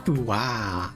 Wow.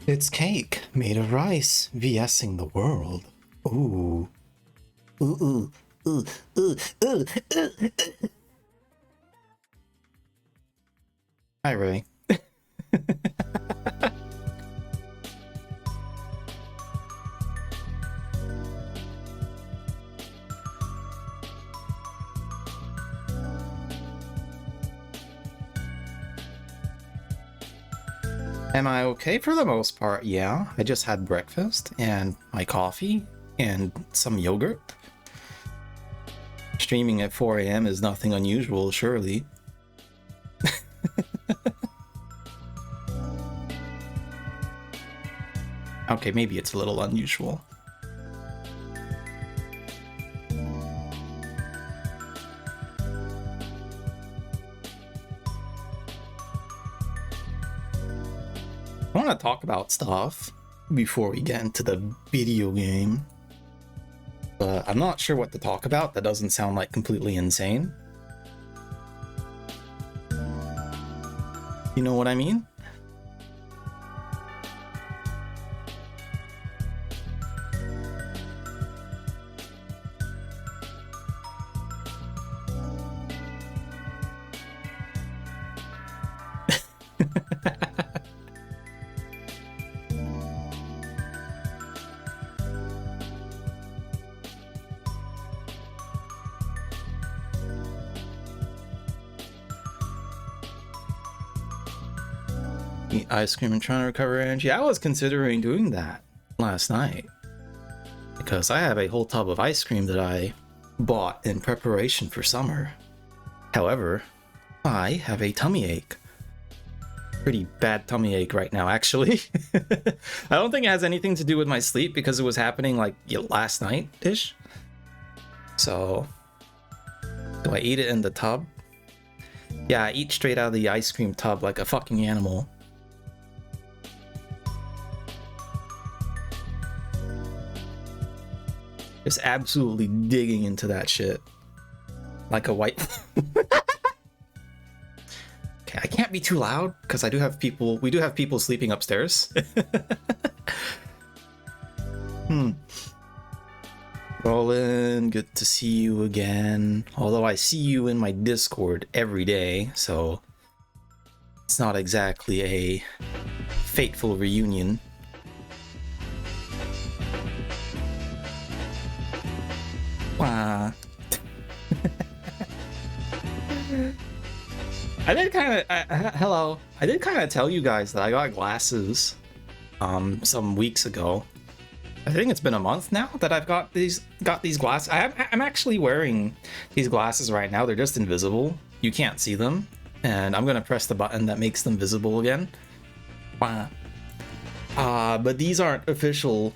It's cake made of rice, VSing the world. Ooh. Ooh, ooh, ooh, ooh, ooh, ooh. Hi, Ray. Am I okay for the most part? Yeah, I just had breakfast and my coffee and some yogurt. Streaming at 4 a.m. is nothing unusual, surely. Okay, maybe it's a little unusual. I want to talk about stuff before we get into the video game, but I'm not sure what to talk about. That doesn't sound like completely insane. You know what I mean? Eat ice cream and trying to recover energy. I was considering doing that last night because I have a whole tub of ice cream that I bought in preparation for summer. However, I have a tummy ache. Pretty bad tummy ache right now, actually. I don't think it has anything to do with my sleep because it was happening like last night-ish. So, do I eat it in the tub? Yeah, I eat straight out of the ice cream tub like a fucking animal. Just absolutely digging into that shit. Like a white... Okay, I can't be too loud because I do have people... We do have people sleeping upstairs. Roland, good to see you again. Although I see you in my Discord every day, so... It's not exactly a fateful reunion. Wow. I did kind of hello. I did kind of tell you guys that I got glasses some weeks ago. I think it's been a month now that I've got these glasses. I'm actually wearing these glasses right now. They're just invisible. You can't see them, and I'm gonna press the button that makes them visible again. Wow. But these aren't official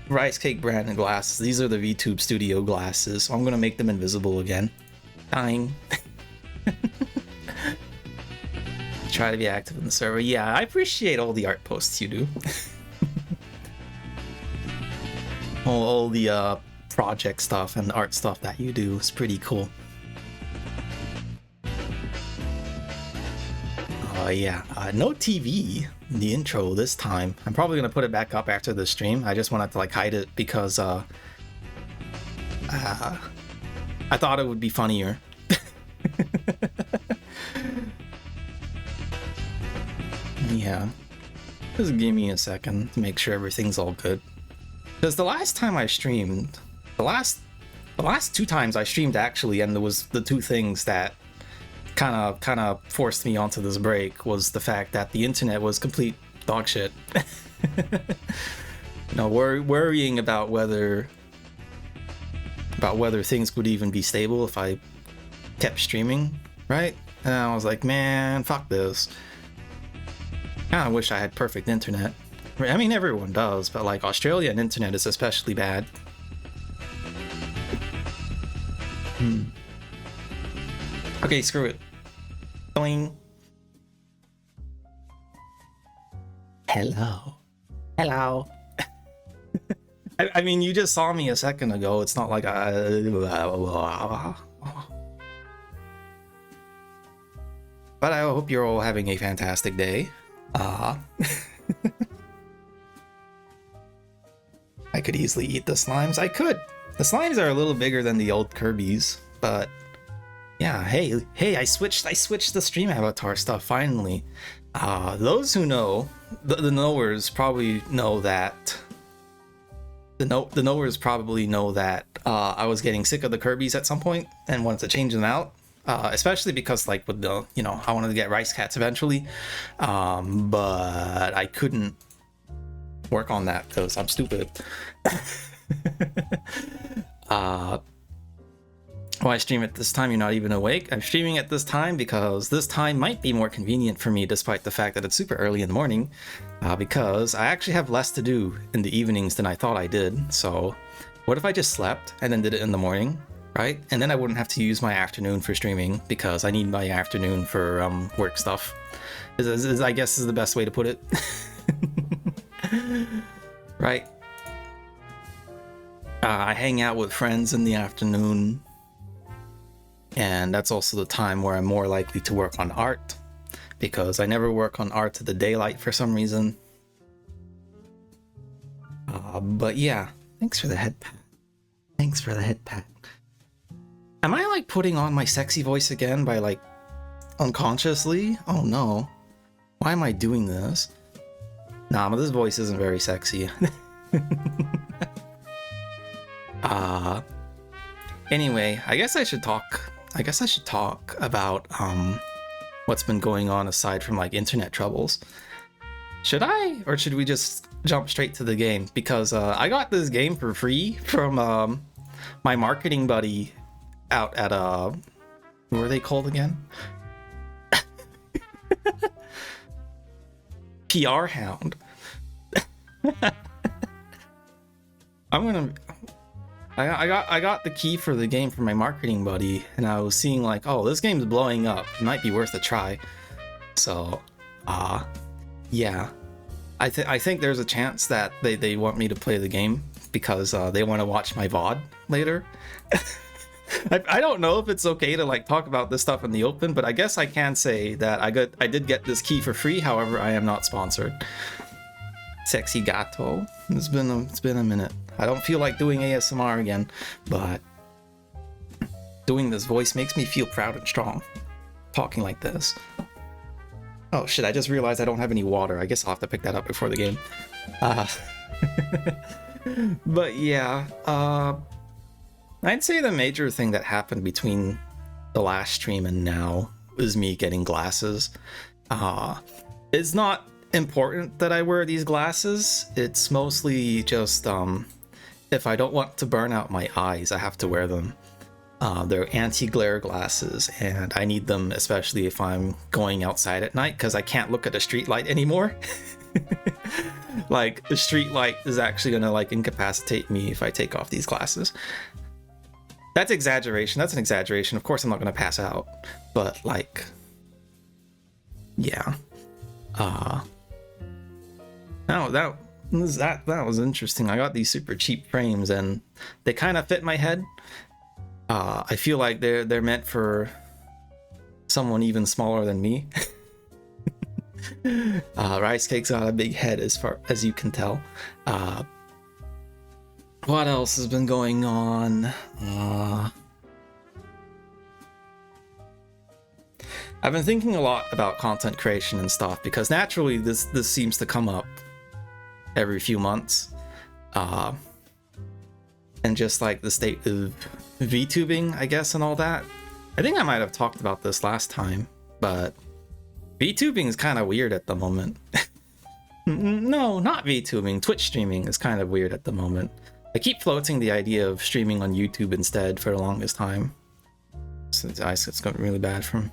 Rice Cake brand glasses. These are the VTube Studio glasses, so I'm gonna make them invisible again. Dying. Try to be active in the server. Yeah, I appreciate all the art posts you do. all the project stuff and art stuff that you do is pretty cool. Yeah, no TV in the intro this time. I'm probably gonna put it back up after the stream. I just wanted to like hide it because I thought it would be funnier. Yeah, just give me a second to make sure everything's all good. Because the last time I streamed, the last 2 times I streamed actually, and there was the 2 things that kind of forced me onto this break was the fact that the internet was complete dog shit. You know, worrying about whether things would even be stable if I kept streaming, right? And I was like, man, fuck this. Kind of wish I had perfect internet. I mean, everyone does, but like Australian internet is especially bad. Okay, screw it. Boing. Hello. Hello. I mean, you just saw me a second ago. It's not like But I hope you're all having a fantastic day. I could easily eat the slimes. I could. The slimes are a little bigger than the old Kirby's, but yeah. Hey! I switched the stream avatar stuff finally. Those who know, the knowers probably know that. The knowers probably know that I was getting sick of the Kirby's at some point and wanted to change them out. Especially because, like, with the, I wanted to get Rice Cats eventually, but I couldn't work on that because I'm stupid. Why stream at this time? You're not even awake. I'm streaming at this time because this time might be more convenient for me, despite the fact that it's super early in the morning, because I actually have less to do in the evenings than I thought I did. So what if I just slept and then did it in the morning? Right? And then I wouldn't have to use my afternoon for streaming because I need my afternoon for work stuff. I guess is the best way to put it. Right? I hang out with friends in the afternoon, and that's also the time where I'm more likely to work on art, because I never work on art to the daylight for some reason. But yeah, thanks for the head pat. Thanks for the head pat. Am I like putting on my sexy voice again by like unconsciously? Oh no. Why am I doing this? Nah, but this voice isn't very sexy. Anyway, I guess I should talk about what's been going on aside from like internet troubles. Should I, or should we just jump straight to the game? Because I got this game for free from my marketing buddy out at what are they called again? PR Hound. I got the key for the game from my marketing buddy, and I was seeing like, oh, this game's blowing up. It might be worth a try. So, yeah. I think there's a chance that they want me to play the game because they want to watch my VOD later. I don't know if it's okay to like talk about this stuff in the open, but I guess I can say that I did get this key for free. However, I am not sponsored. Sexy gato. It's been a minute. I don't feel like doing ASMR again, but doing this voice makes me feel proud and strong. Talking like this. Oh shit, I just realized I don't have any water. I guess I'll have to pick that up before the game. But yeah, I'd say the major thing that happened between the last stream and now is me getting glasses. It's not important that I wear these glasses. It's mostly just if I don't want to burn out my eyes, I have to wear them. They're anti-glare glasses, and I need them especially if I'm going outside at night because I can't look at a street light anymore. Like, the street light is actually gonna like incapacitate me if I take off these glasses. That's exaggeration. That's an exaggeration. Of course I'm not gonna pass out, but like, yeah. That was interesting. I got these super cheap frames and they kind of fit my head. I feel like they're meant for someone even smaller than me. Rice Cake's got a big head as far as you can tell. What else has been going on? I've been thinking a lot about content creation and stuff because naturally this seems to come up every few months. And just like the state of VTubing, I guess, and all that. I think I might have talked about this last time, but VTubing is kind of weird at the moment. No, not VTubing. Twitch streaming is kind of weird at the moment. I keep floating the idea of streaming on YouTube instead for the longest time. ice. It's going really bad from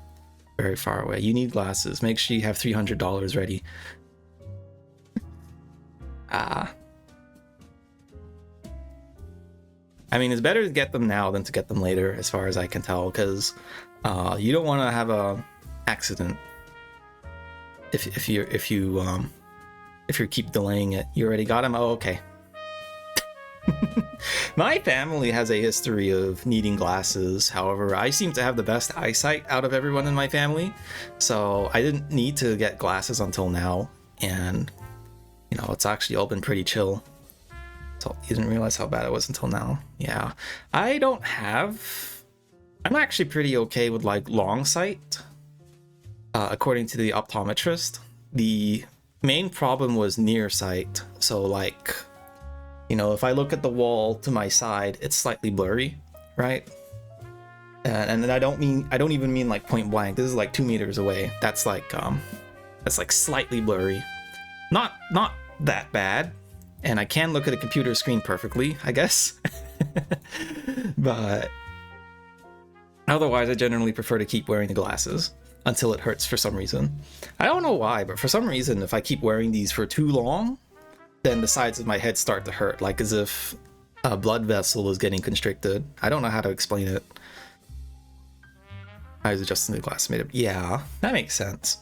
very far away. You need glasses. Make sure you have $300 ready. I mean, it's better to get them now than to get them later, as far as I can tell, because you don't want to have a accident if you keep delaying it. You already got them. Oh, okay. My family has a history of needing glasses. However, I seem to have the best eyesight out of everyone in my family, so I didn't need to get glasses until now, and you know, it's actually all been pretty chill. So you didn't realize how bad it was until now. Yeah, I'm actually pretty okay with like long sight, according to the optometrist. The main problem was near sight. So like, you know, if I look at the wall to my side, it's slightly blurry, right? And then I don't even mean like point blank. This is like 2 meters away. That's like slightly blurry. Not that bad. And I can look at a computer screen perfectly, I guess. But otherwise, I generally prefer to keep wearing the glasses until it hurts for some reason. I don't know why, but for some reason, if I keep wearing these for too long, then the sides of my head start to hurt, like as if a blood vessel is getting constricted. I don't know how to explain it. I was adjusting the glass made up. Yeah, that makes sense.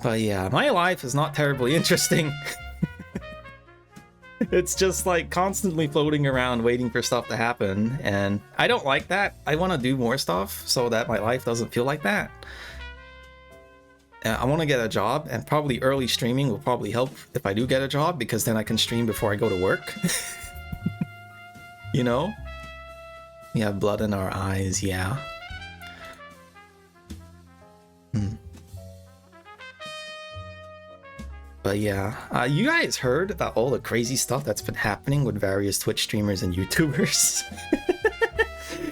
But yeah, my life is not terribly interesting. It's just like constantly floating around waiting for stuff to happen, and I don't like that. I want to do more stuff so that my life doesn't feel like that. I want to get a job, and probably early streaming will probably help if I do get a job, because then I can stream before I go to work. You know? We have blood in our eyes, yeah. But yeah, you guys heard about all the crazy stuff that's been happening with various Twitch streamers and YouTubers?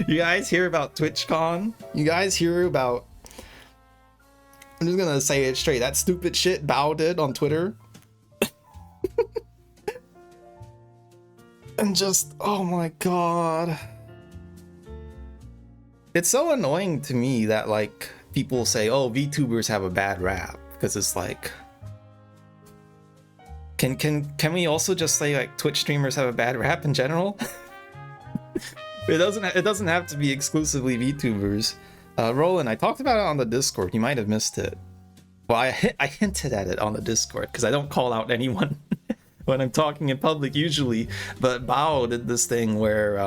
You guys hear about TwitchCon? You guys hear about... I'm just gonna say it straight. That stupid shit Bao did on Twitter. And just, oh my god. It's so annoying to me that like people say, oh, VTubers have a bad rap. Because it's like... Can we also just say like Twitch streamers have a bad rap in general? It doesn't have to be exclusively VTubers. Roland, I talked about it on the Discord. You might have missed it. Well, I hinted at it on the Discord because I don't call out anyone when I'm talking in public usually. But Bao did this thing where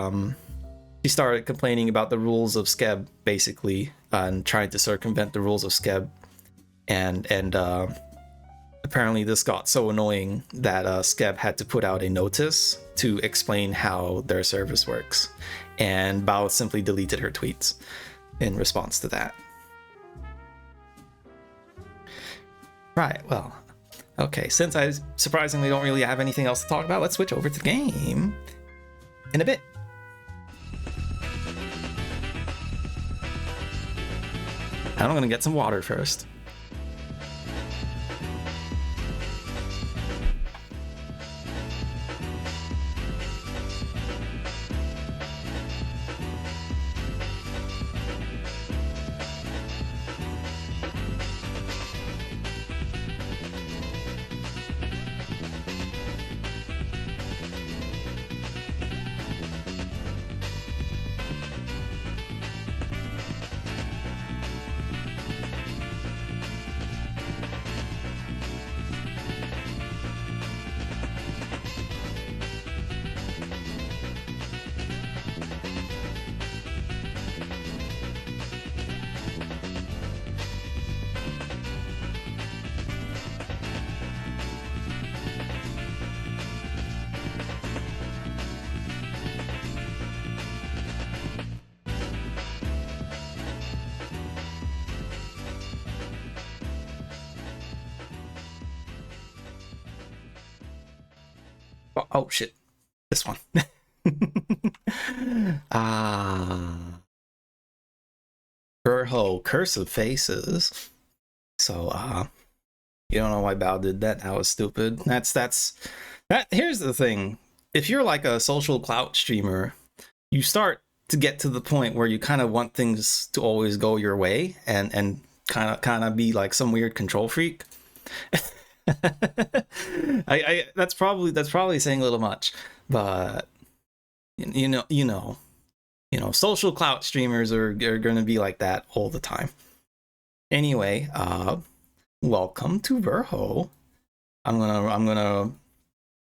she started complaining about the rules of Skeb basically, and trying to circumvent the rules of Skeb, and apparently this got so annoying that Skeb had to put out a notice to explain how their service works, and Bao simply deleted her tweets in response to that. Right, well, okay, since I surprisingly don't really have anything else to talk about, let's switch over to the game in a bit. I'm gonna get some water first. Oh shit, this one. Verho, Curse of Faces. So you don't know why Bao did that? That was stupid. That here's the thing. If you're like a social clout streamer, you start to get to the point where you kind of want things to always go your way and kind of be like some weird control freak. That's probably saying a little much, but social clout streamers are going to be like that all the time. Anyway, welcome to Verho. I'm gonna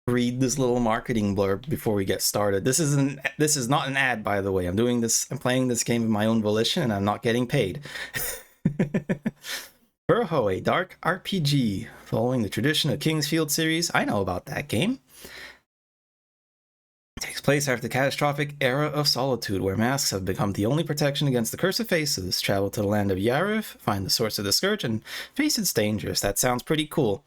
read this little marketing blurb before we get started. This is not an ad, by the way. I'm playing this game of my own volition, and I'm not getting paid. Verho, a dark RPG following the tradition of Kingsfield series. I know about that game. It takes place after the catastrophic era of solitude, where masks have become the only protection against the curse of faces. Travel to the land of Yarif, find the source of the scourge, and face its dangers. That sounds pretty cool.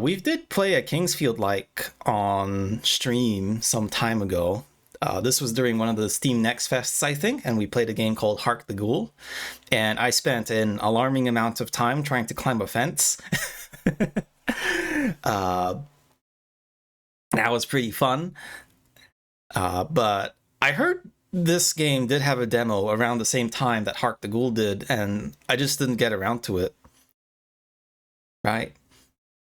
We did play a Kingsfield like on stream some time ago. This was during one of the Steam Next Fests, I think, and we played a game called Hark the Ghoul. And I spent an alarming amount of time trying to climb a fence. That was pretty fun. But I heard this game did have a demo around the same time that Hark the Ghoul did, and I just didn't get around to it. Right?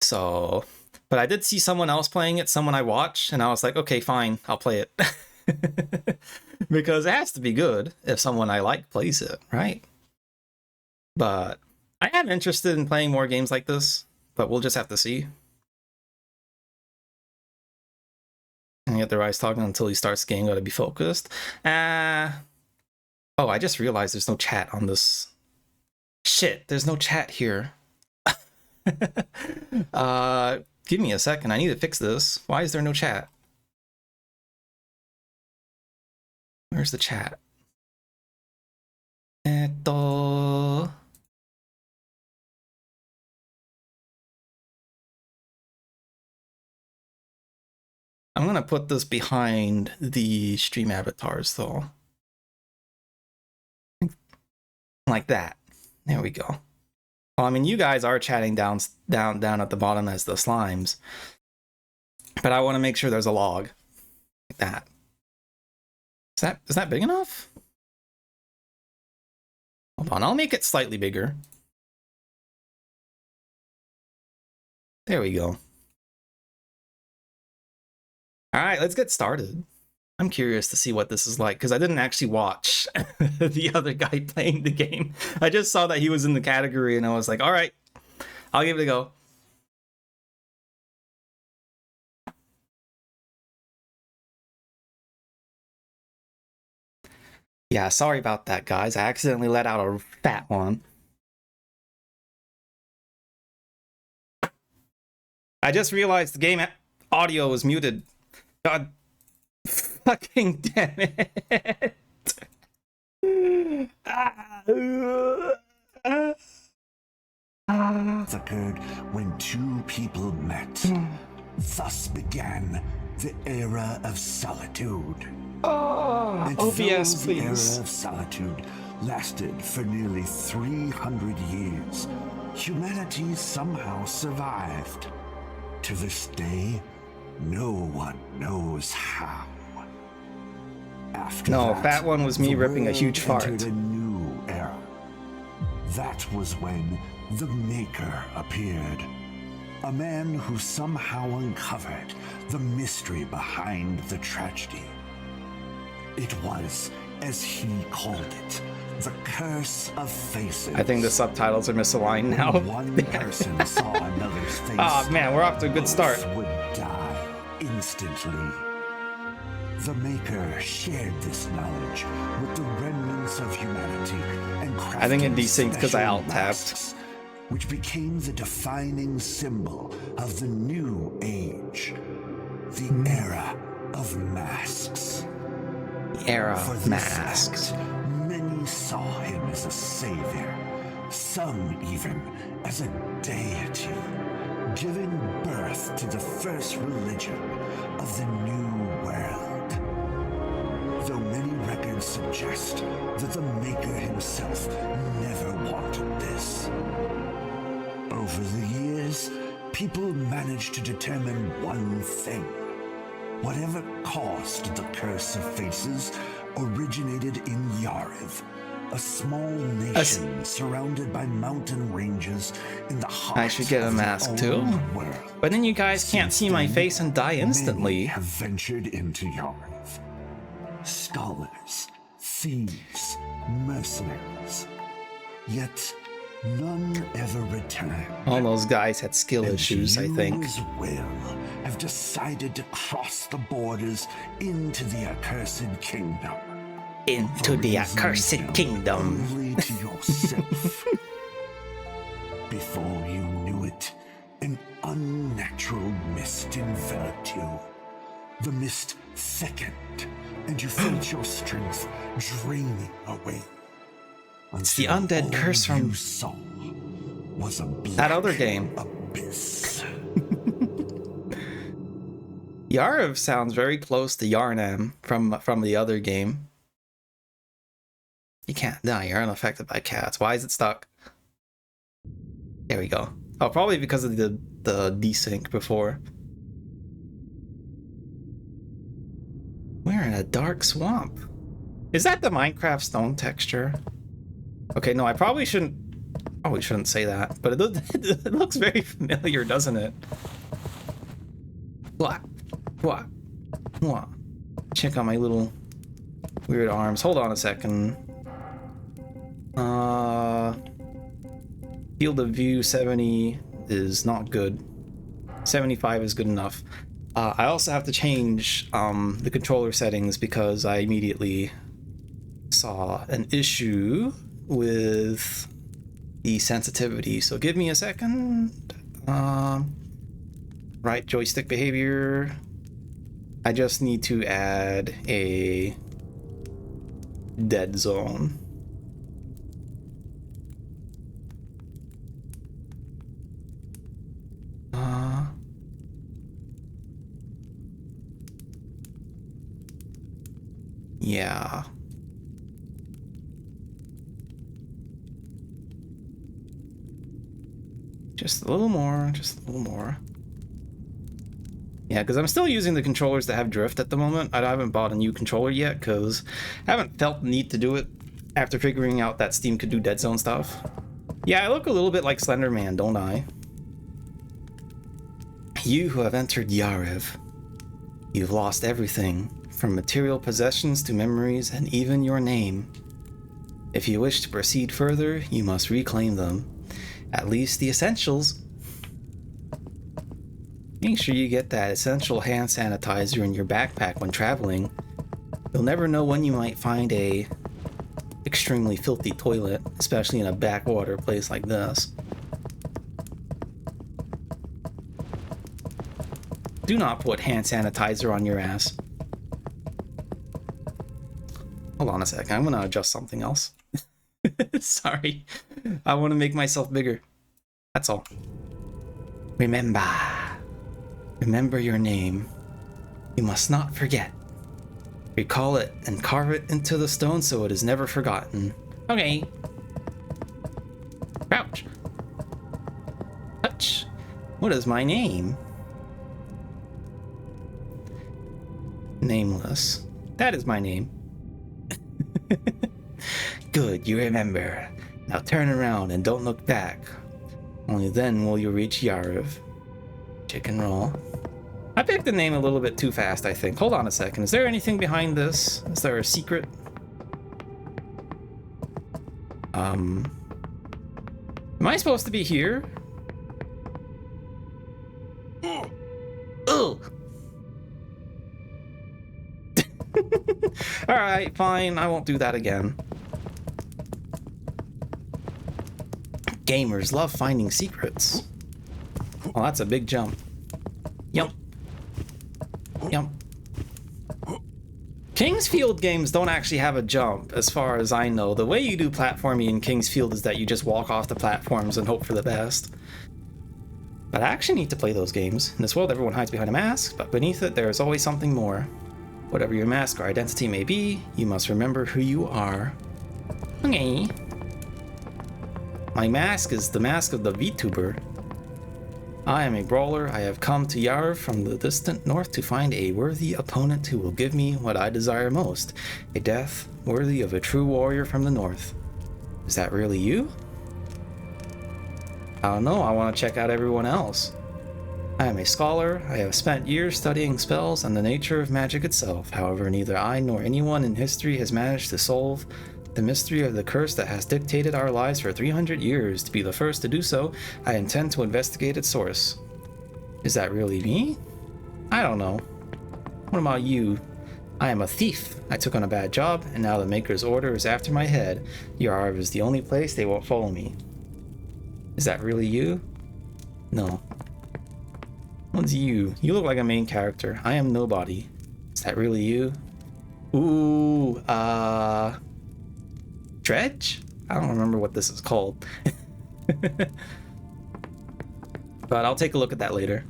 So, but I did see someone else playing it, someone I watched, and I was like, okay, fine, I'll play it. Because it has to be good if someone I like plays it, right? But I am interested in playing more games like this, but we'll just have to see. And get the Rice talking until he starts the game, gotta be focused. Oh, I just realized there's no chat on this. Shit, there's no chat here. Give me a second, I need to fix this. Why is there no chat? Where's the chat? I'm gonna put this behind the stream avatars though. Like that. There we go. Well, I mean, you guys are chatting down at the bottom as the slimes, but I want to make sure there's a log like that. Is that big enough? Hold on, I'll make it slightly bigger. There we go. All right, let's get started. I'm curious to see what this is like, because I didn't actually watch the other guy playing the game. I just saw that he was in the category, and I was like, all right, I'll give it a go. Yeah, sorry about that, guys. I accidentally let out a fat one. I just realized the game audio was muted. God fucking damn it. Occurred when two people met. Thus began the era of solitude. And OBS, the please. era of solitude lasted for nearly 300 years. Humanity somehow survived. To this day, no one knows how. After no, that, fat one was me ripping a huge fart. entered a new era. That was when the Maker appeared. A man who somehow uncovered the mystery behind the tragedy. It was, as he called it, the curse of faces. I think the subtitles are misaligned now. When one person saw another's face, oh man, we're off to a good start. both would die instantly. The Maker shared this knowledge with the remnants of humanity and crafted I think it desynced because I special alt-tabbed. masks, which became the defining symbol of the new age, the era of masks. The era For of this masks. act, many saw him as a savior, some even as a deity, giving birth to the first religion of the new world. Though many records suggest that the Maker himself never wanted this. Over the years, people managed to determine one thing. Whatever caused the curse of faces originated in Yariv, a small nation surrounded by mountain ranges in the heart I should get a mask too. world. But then you guys can't see my face and die instantly. Many have ventured into Yariv. Scholars, thieves, mercenaries. Yet none ever return. All those guys had skill issues, I think. You as well have decided to cross the borders into the accursed kingdom. Into the accursed kingdom. Only to yourself. Before you knew it, an unnatural mist enveloped you. The mist thickened, and you felt your strength draining away. It's the undead curse from you saw was a that other game. Abyss. Yariv sounds very close to Yarnam from the other game. You can't die, you're unaffected by cats. Why is it stuck? There we go. Oh, probably because of the desync before. We're in a dark swamp. Is that the Minecraft stone texture? Okay, no, I probably shouldn't say that, but it looks very familiar, doesn't it? What? Check out my little weird arms. Hold on a second. Field of view 70 is not good. 75 is good enough. I also have to change the controller settings because I immediately saw an issue with the sensitivity. So give me a second. Right joystick behavior. I just need to add a dead zone. Yeah. Just a little more, Yeah, because I'm still using the controllers that have drift at the moment. I haven't bought a new controller yet because I haven't felt the need to do it after figuring out that Steam could do dead zone stuff. Yeah, I look a little bit like Slender Man, don't I? You who have entered Yariv, you've lost everything, from material possessions to memories and even your name. If you wish to proceed further, you must reclaim them. At least the essentials. Make sure you get that essential hand sanitizer in your backpack when traveling. You'll never know when you might find a extremely filthy toilet, especially in a backwater place like this. Do not put hand sanitizer on your ass. Hold on a second, I'm gonna adjust something else. Sorry, I want to make myself bigger. That's all. Remember your name. You must not forget. Recall it and carve it into the stone so it is never forgotten. Okay. Crouch. Touch. What is my name? Nameless. That is my name. Good, you remember. Now turn around and don't look back. Only then will you reach Yariv. Chicken roll. I picked the name a little bit too fast, I think. Hold on a second. Is there anything behind this? Is there a secret? Am I supposed to be here? Ugh. Alright, fine. I won't do that again. Gamers love finding secrets. Well, that's a big jump. Yump. Yump. Kingsfield games don't actually have a jump, as far as I know. The way you do platforming in Kingsfield is that you just walk off the platforms and hope for the best. But I actually need to play those games. In this world, everyone hides behind a mask, but beneath it, there is always something more. Whatever your mask or identity may be, you must remember who you are. Okay. My mask is the mask of the VTuber. I am a brawler. I have come to Yarv from the distant north to find a worthy opponent who will give me what I desire most. A death worthy of a true warrior from the north. Is that really you? I don't know. I want to check out everyone else. I am a scholar. I have spent years studying spells and the nature of magic itself. However, neither I nor anyone in history has managed to solve the mystery of the curse that has dictated our lives for 300 years. To be the first to do so, I intend to investigate its source. Is that really me? I don't know. What about you? I am a thief. I took on a bad job, and now the Maker's order is after my head. Yarv is the only place they won't follow me. Is that really you? No. What's you? You look like a main character. I am nobody. Is that really you? Ooh, Dredge? I don't remember what this is called. But I'll take a look at that later.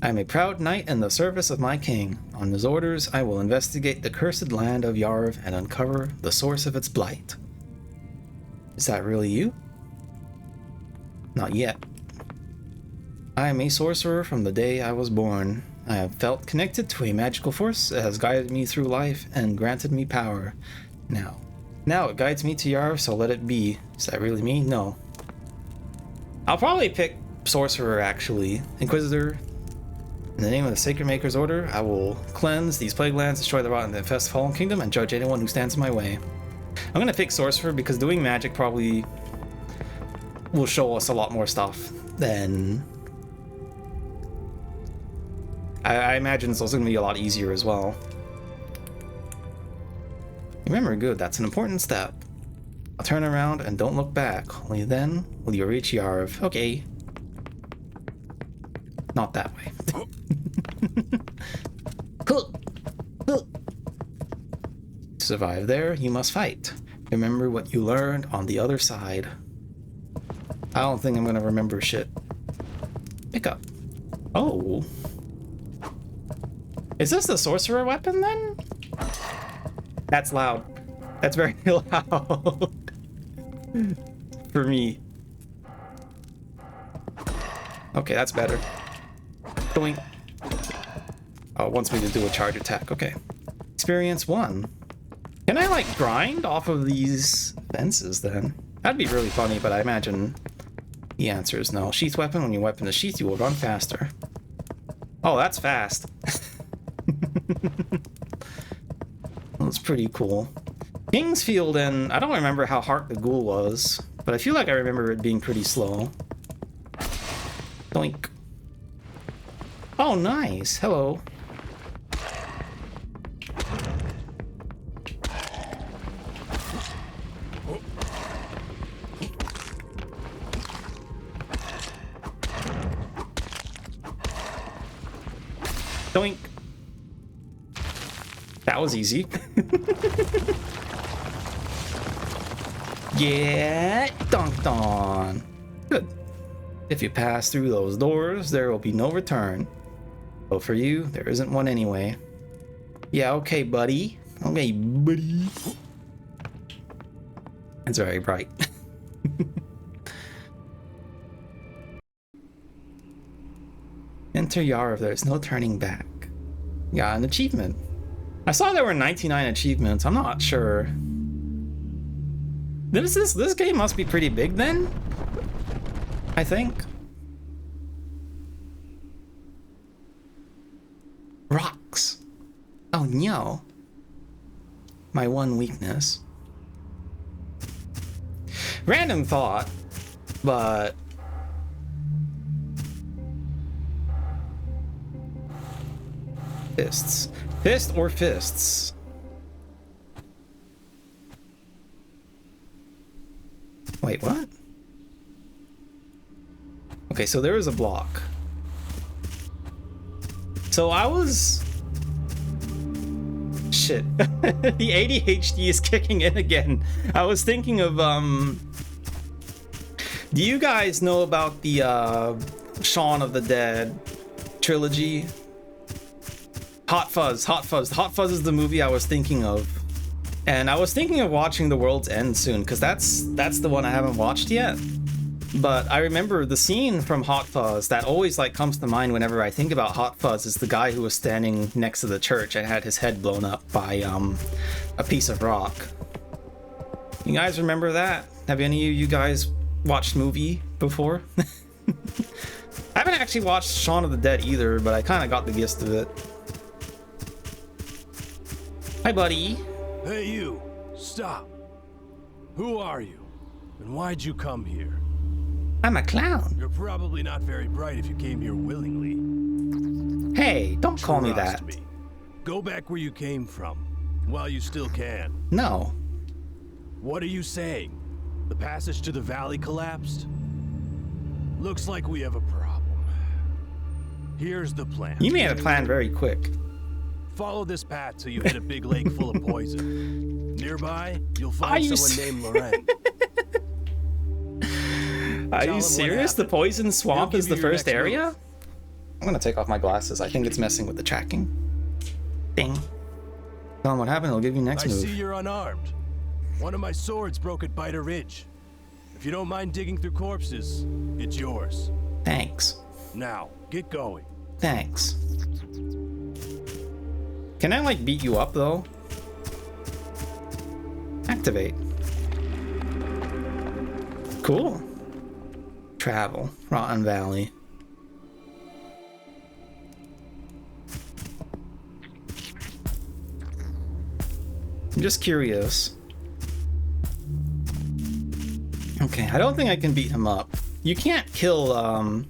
I am a proud knight in the service of my king. On his orders, I will investigate the cursed land of Yarv and uncover the source of its blight. Is that really you? Not yet. I am a sorcerer from the day I was born. I have felt connected to a magical force that has guided me through life and granted me power. Now it guides me to Yarv, so let it be. Is that really me? No. I'll probably pick sorcerer, actually. Inquisitor. In the name of the Sacred Maker's order, I will cleanse these plague lands, destroy the rotten and infest fallen kingdom, and judge anyone who stands in my way. I'm gonna pick sorcerer because doing magic probably will show us a lot more stuff than... I imagine it's also gonna be a lot easier as well. Remember, good, that's an important step. I'll turn around and don't look back. Only then will you reach Yarv. Okay. Not that way. To survive there, you must fight. Remember what you learned on the other side. I don't think I'm gonna remember shit. Pick up. Oh. Is this the sorcerer weapon then? That's loud. That's very loud. For me. Okay, that's better. Doink. Oh, it wants me to do a charge attack. Okay. Experience 1. Can I, like, grind off of these fences then? That'd be really funny, but I imagine the answer is no. Sheath weapon. When your weapon is sheath, you will run faster. Oh, that's fast. That's pretty cool. Kingsfield, and I don't remember how hard the ghoul was, but I feel like I remember it being pretty slow. Doink. Oh, nice. Hello. Doink. That was easy. Yeah, dunked on. Good. If you pass through those doors, there will be no return. But for you, there isn't one anyway. Yeah, okay, buddy. Okay, buddy. It's very bright. Enter Yarv, there's no turning back. Yeah, an achievement. I saw there were 99 achievements. I'm not sure. This game must be pretty big then? I think. Rocks. Oh no. My one weakness. Random thought, but... Fists. Fist or fists? Wait, what? Okay, so there is a block. So I was... Shit. The ADHD is kicking in again. I was thinking of, do you guys know about the, Shaun of the Dead trilogy? Hot Fuzz. Hot Fuzz is the movie I was thinking of. And I was thinking of watching The World's End soon, because that's the one I haven't watched yet. But I remember the scene from Hot Fuzz that always like comes to mind whenever I think about Hot Fuzz is the guy who was standing next to the church and had his head blown up by a piece of rock. You guys remember that? Have any of you guys watched movie before? I haven't actually watched Shaun of the Dead either, but I kind of got the gist of it. Hi, buddy. Hey, you. Stop. Who are you? And why'd you come here? I'm a clown. You're probably not very bright if you came here willingly. Hey, don't call me that. Trust me. Go back where you came from, while you still can. No. What are you saying? The passage to the valley collapsed? Looks like we have a problem. Here's the plan. You made a plan very quick. Follow this path till you hit a big lake full of poison. Nearby, you'll find someone named Loren. Are you serious? The poison swamp is the first area? I'm gonna take off my glasses. I think it's messing with the tracking. Ding. Tell him what happened, I'll give you next move. I see you're unarmed. One of my swords broke at Biter Ridge. If you don't mind digging through corpses, it's yours. Thanks. Now, get going. Thanks. Can I, like, beat you up, though? Activate. Cool. Travel. Rotten Valley. I'm just curious. Okay, I don't think I can beat him up. You can't kill,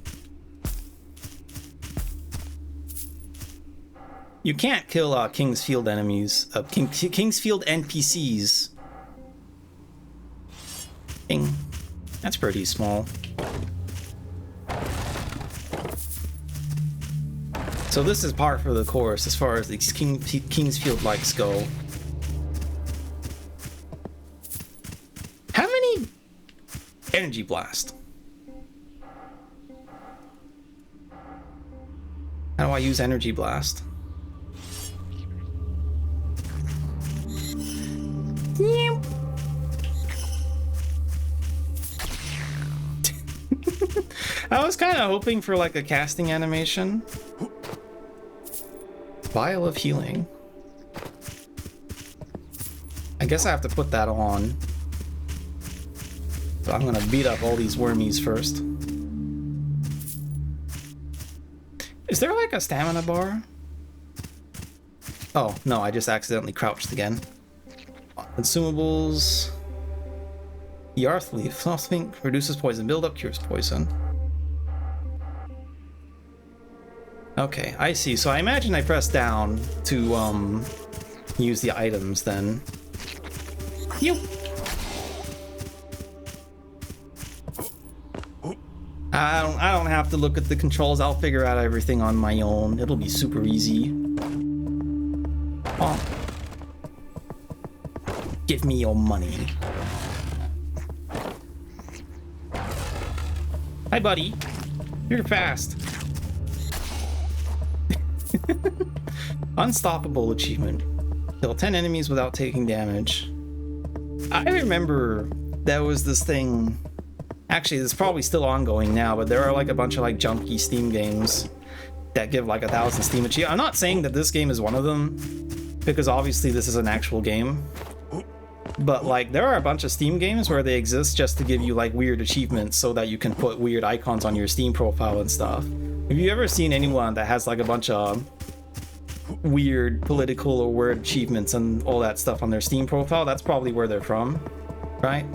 you can't kill, Kingsfield enemies, Kingsfield NPCs. Ding. That's pretty small. So this is par for the course as far as these Kingsfield likes go. How many energy blast? How do I use energy blast? I was kind of hoping for like a casting animation. Vial of healing. I guess I have to put that on. But I'm gonna beat up all these wormies first. Is there like a stamina bar? Oh, no, I just accidentally crouched again. Consumables. Yarth leaf. Something reduces poison buildup, cures poison. Okay, I see. So I imagine I press down to use the items then. Yoop. I don't have to look at the controls. I'll figure out everything on my own. It'll be super easy. Oh. Give me your money. Hi, buddy. You're fast. Unstoppable achievement. Kill 10 enemies without taking damage. I remember there was this thing. Actually, it's probably still ongoing now, but there are like a bunch of like junky Steam games that give like 1,000 Steam achievements. I'm not saying that this game is one of them, because obviously this is an actual game. But like there are a bunch of Steam games where they exist just to give you like weird achievements so that you can put weird icons on your Steam profile and stuff. Have you ever seen anyone that has like a bunch of weird political or word achievements and all that stuff on their Steam profile? That's probably where they're from, right?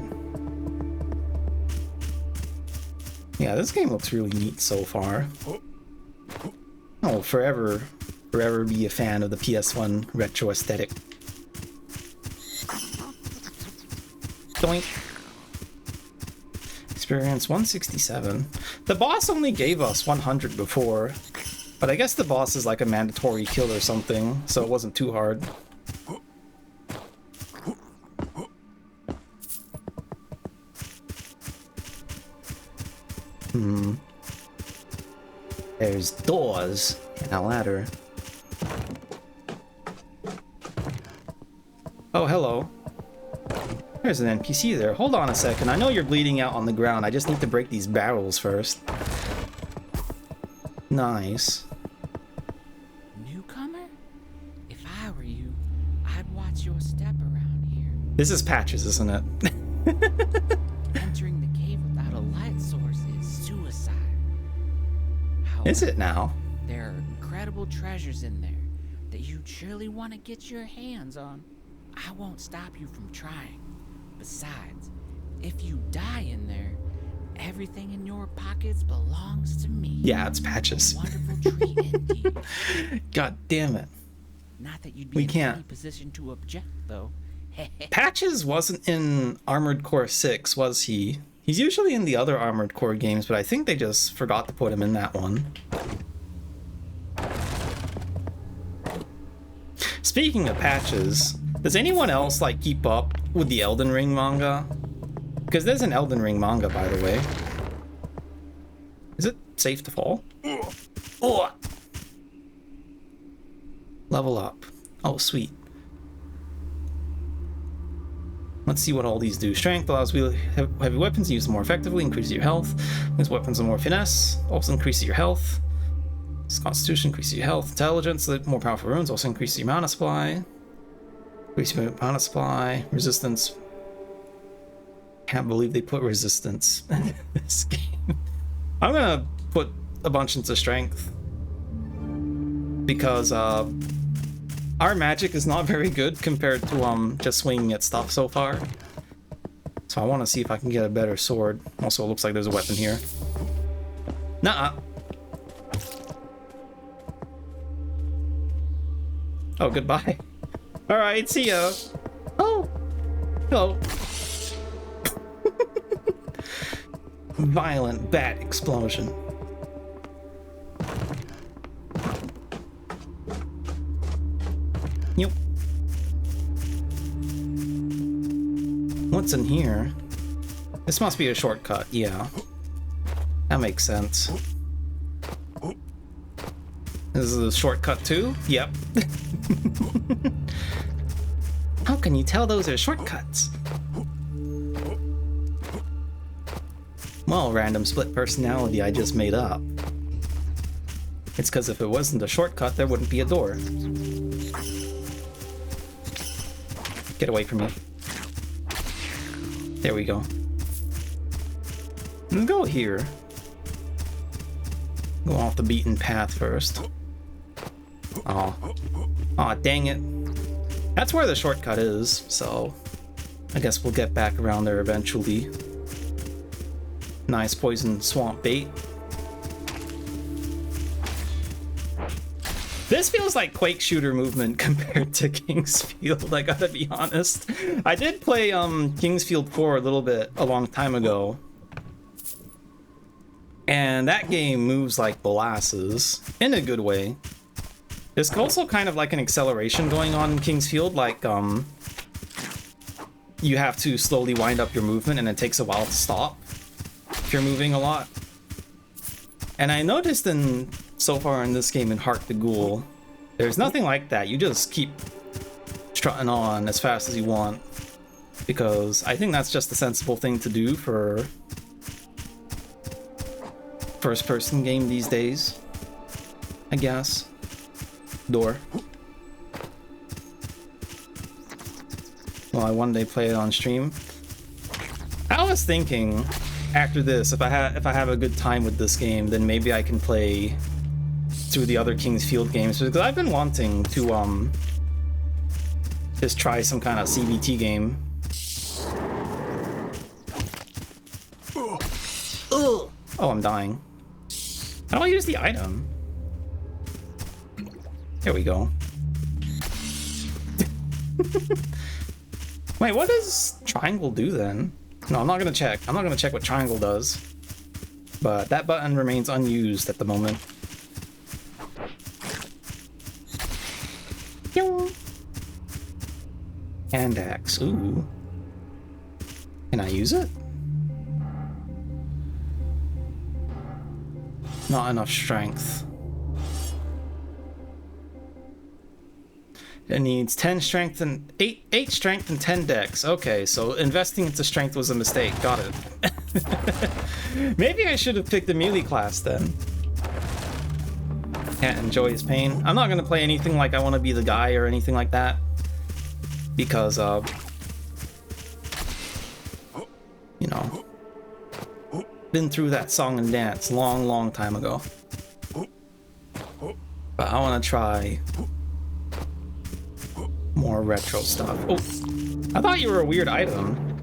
Yeah, this game looks really neat so far. I'll forever be a fan of the PS1 retro aesthetic. Doink. Experience 167. The boss only gave us 100 before, but I guess the boss is like a mandatory kill or something, so it wasn't too hard. There's doors and a ladder. Oh, hello. There's an NPC there. Hold on a second. I know you're bleeding out on the ground. I just need to break these barrels first. Nice. Newcomer? If I were you, I'd watch your step around here. This is Patches, isn't it? Entering the cave without a light source is suicide. However, Is it now? there are incredible treasures in there that you'd surely want to get your hands on. I won't stop you from trying. Besides, if you die in there, everything in your pockets belongs to me. Yeah, it's Patches. A wonderful treat indeed. God damn it. Not that you'd We be in any can't. position to object, though. Patches wasn't in Armored Core 6, was he? He's usually in the other Armored Core games, but I think they just forgot to put him in that one. Speaking of Patches, does anyone else like keep up with the Elden Ring manga? Because there's an Elden Ring manga, by the way. Is it safe to fall? Oh! Level up. Oh, sweet. Let's see what all these do. Strength allows heavy weapons to use more effectively, increases your health. These weapons are more finesse, also increases your health. Constitution increases your health. Intelligence, more powerful runes, also increases your mana supply. Increase your mana supply. Resistance. Can't believe they put resistance in this game. I'm gonna put a bunch into strength because our magic is not very good compared to just swinging at stuff so far. So I want to see if I can get a better sword. Also, it looks like there's a weapon here. Nuh-uh. Oh, goodbye. Alright, see ya. Oh. Hello. Violent bat explosion. Yep. What's in here? This must be a shortcut, yeah. That makes sense. This is a shortcut too? Yep. How can you tell those are shortcuts? Well, random split personality I just made up. It's because if it wasn't a shortcut, there wouldn't be a door. Get away from me. There we go. Let's go here. Go off the beaten path first. Aw. Aw, dang it. That's where the shortcut is, so I guess we'll get back around there eventually. Nice poison swamp bait. This feels like Quake shooter movement compared to Kingsfield, I gotta be honest. I did play Kingsfield 4 a long time ago. And that game moves like molasses, in a good way. There's also kind of like an acceleration going on in Kingsfield, like you have to slowly wind up your movement and it takes a while to stop if you're moving a lot. And I noticed so far in this game in Heart the Ghoul, there's nothing like that. You just keep strutting on as fast as you want, because I think that's just a sensible thing to do for first-person game these days, I guess. Door. Well, I one day play it on stream. I was thinking after this, if I have a good time with this game, then maybe I can play through the other Kingsfield games, because I've been wanting to just try some kind of CBT game. Ugh. Oh, I'm dying. How do I use the item? There we go. Wait, what does triangle do then? No, I'm not gonna check. I'm not gonna check what triangle does. But that button remains unused at the moment. Hand axe. Ooh. Can I use it? Not enough strength. It needs 10 strength and 8 strength and 10 dex. Okay, so investing into strength was a mistake. Got it. Maybe I should have picked the melee class then. Can't enjoy his pain. I'm not gonna play anything like I want to be the guy or anything like that, because you know, been through that song and dance long time ago. But I want to try more retro stuff. Oh, I thought you were a weird item.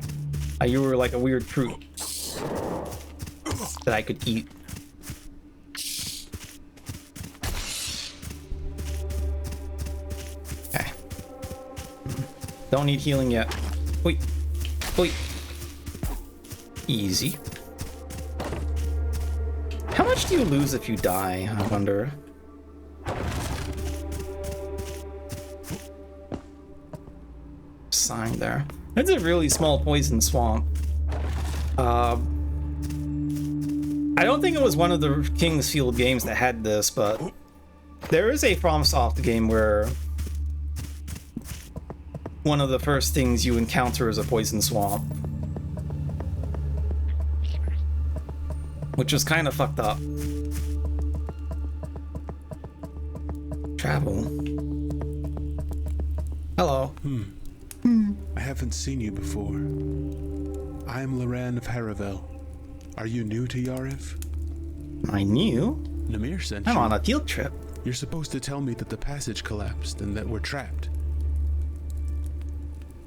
You were like a weird fruit that I could eat. Okay. Don't need healing yet. Wait. Wait. Easy. How much do you lose if you die, I wonder? Sign there. That's a really small poison swamp. I don't think it was one of the King's Field games that had this, but there is a FromSoft game where one of the first things you encounter is a poison swamp, which was kind of fucked up. Travel. Hello. I haven't seen you before. I am Loran of Haravel. Are you new to Yariv? I knew. Namir sent I'm you. on a field trip. You're supposed to tell me that the passage collapsed and that we're trapped.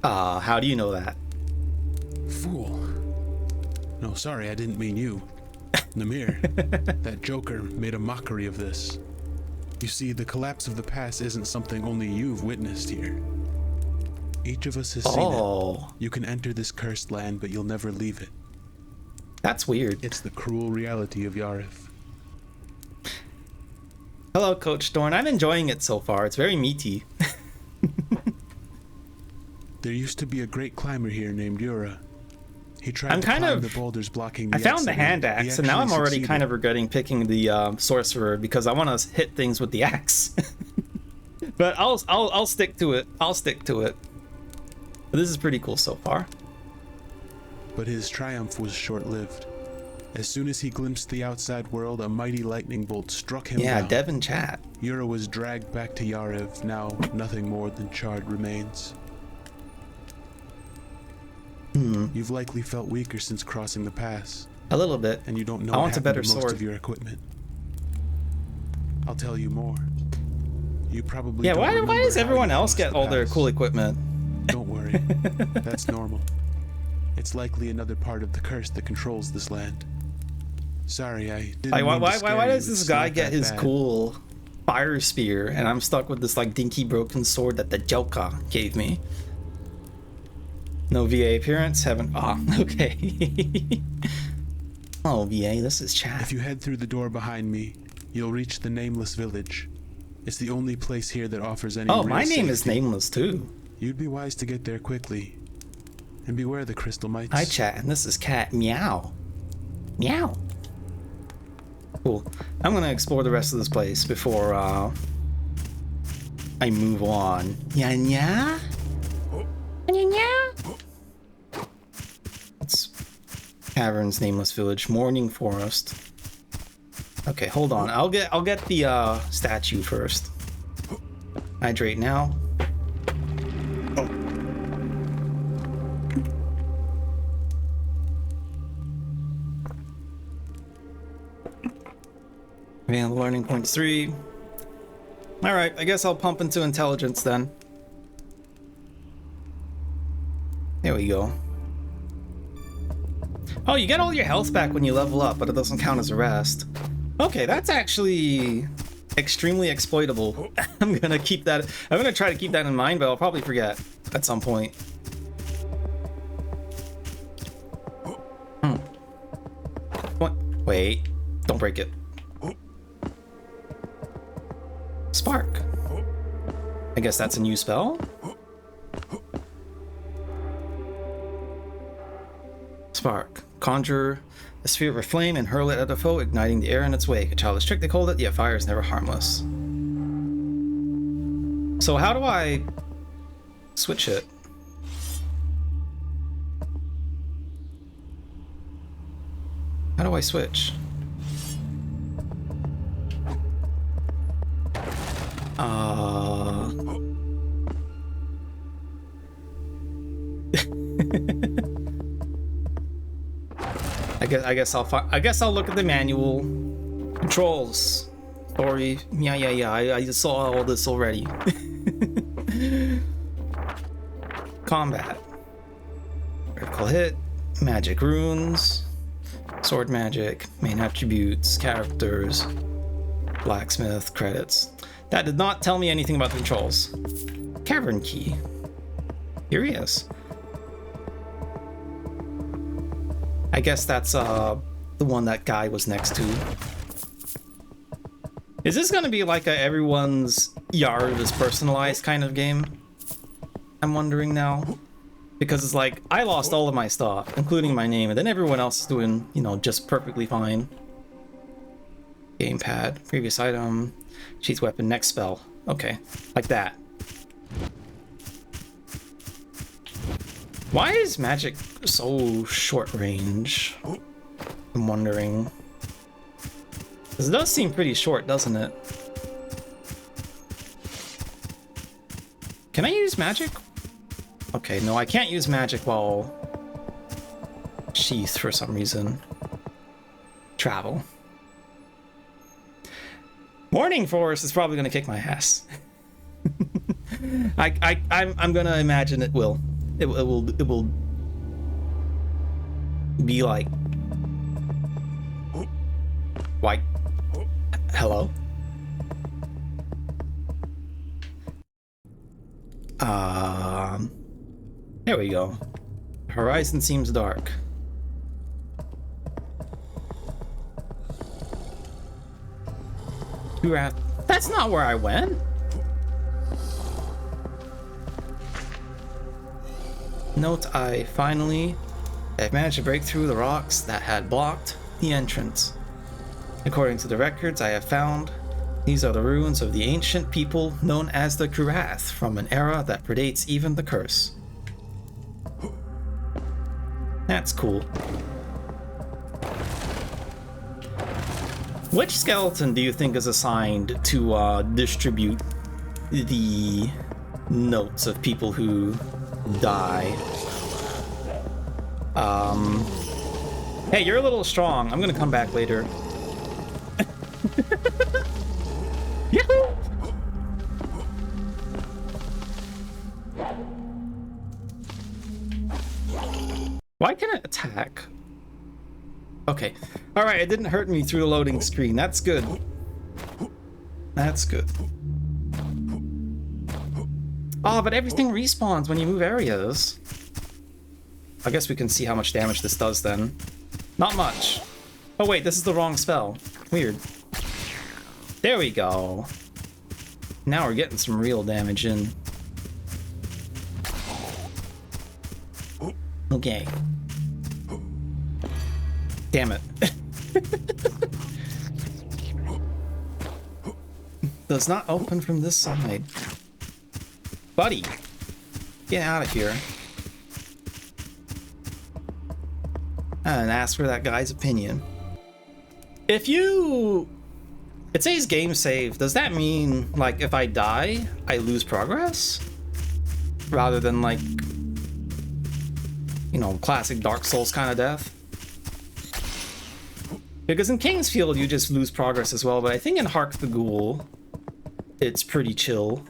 How do you know that? Fool. No, sorry, I didn't mean you. Namir, that joker made a mockery of this. You see, the collapse of the pass isn't something only you've witnessed here. Each of us has seen it. You can enter this cursed land, but you'll never leave it. That's weird. It's the cruel reality of Yariv. Hello, Coach Dorn. I'm enjoying it so far. It's very meaty. There used to be a great climber here named Yura. He tried I'm to kind climb of. the boulders blocking the I found the exit, hand and he axe, and now I'm actually already succeeded. kind of regretting picking the sorcerer because I want to hit things with the axe. But I'll stick to it. I'll stick to it. But this is pretty cool so far. But his triumph was short-lived. As soon as he glimpsed the outside world, a mighty lightning bolt struck him Yeah, down. Dev in chat. Yura was dragged back to Yariv, now nothing more than charred remains. You've likely felt weaker since crossing the pass, A little bit. and you don't know I what want a happened better to most sword. of your equipment. I'll tell you more. You probably Yeah, don't why remember does how everyone you else crossed get the all their pass. cool equipment? Don't worry. That's normal. It's likely another part of the curse that controls this land. Sorry, I didn't Like, mean to why scare does you. this It's guy not get that his bad. cool fire spear and I'm stuck with this like dinky broken sword that the Joker gave me? No VA appearance, haven't. Okay. Oh, VA, this is chat. If you head through the door behind me, you'll reach the Nameless Village. It's the only place here that offers any Oh, real my name is safety. Nameless too. You'd be wise to get there quickly. And beware the crystal mites. Hi, chat, and this is Cat. Meow. Meow. Cool. I'm gonna explore the rest of this place before I move on. Yeah, yeah. Yeah, yeah. It's Caverns, Nameless Village, Morning Forest. Okay, hold on. I'll get the statue first. Hydrate now. Oh. Man, learning points 3. Alright, I guess I'll pump into intelligence then. There we go. Oh, you get all your health back when you level up, but it doesn't count as a rest. Okay, that's actually extremely exploitable. I'm gonna try to keep that in mind, but I'll probably forget at some point. What? Wait, don't break it. Spark. I guess that's a new spell? Spark. Conjure a sphere of flame and hurl it at a foe, igniting the air in its wake. A childish trick they called it, yet fire is never harmless. So how do I switch it? How do I switch? I guess I'll look at the manual. Controls. Story. Yeah. I just saw all this already. Combat. Critical hit. Magic runes. Sword magic. Main attributes. Characters. Blacksmith. Credits. That did not tell me anything about the controls. Cavern key. Here he is. I guess that's the one that guy was next to. Is this gonna be like a everyone's yard is personalized kind of game? I'm wondering now. Because it's like, I lost all of my stuff, including my name, and then everyone else is doing, you know, just perfectly fine. Gamepad, previous item, sheath weapon, next spell. Okay, like that. Why is magic so short range? I'm wondering. Because it does seem pretty short, doesn't it? Can I use magic? Okay, no, I can't use magic while sheath for some reason. Travel. Morning Forest is probably gonna kick my ass. I'm gonna imagine it will. It will be like, why? Hello? There we go. Horizon seems dark. That's not where I went. Note, I've managed to break through the rocks that had blocked the entrance. According to the records I have found, these are the ruins of the ancient people known as the Kurath from an era that predates even the curse. That's cool. Which skeleton do you think is assigned to distribute the notes of people who die? Hey, you're a little strong. I'm gonna come back later. Yahoo! Why can it attack? Okay. Alright, it didn't hurt me through the loading screen. That's good. That's good. Oh, but everything respawns when you move areas. I guess we can see how much damage this does then. Not much. Oh wait, this is the wrong spell. Weird. There we go. Now we're getting some real damage in. Okay. Damn it. Does not open from this side. Buddy, get out of here. And ask for that guy's opinion. If you... It says game save. Does that mean, like, if I die, I lose progress? Rather than, like, you know, classic Dark Souls kind of death? Because in Kingsfield, you just lose progress as well, but I think in Hark the Ghoul, it's pretty chill.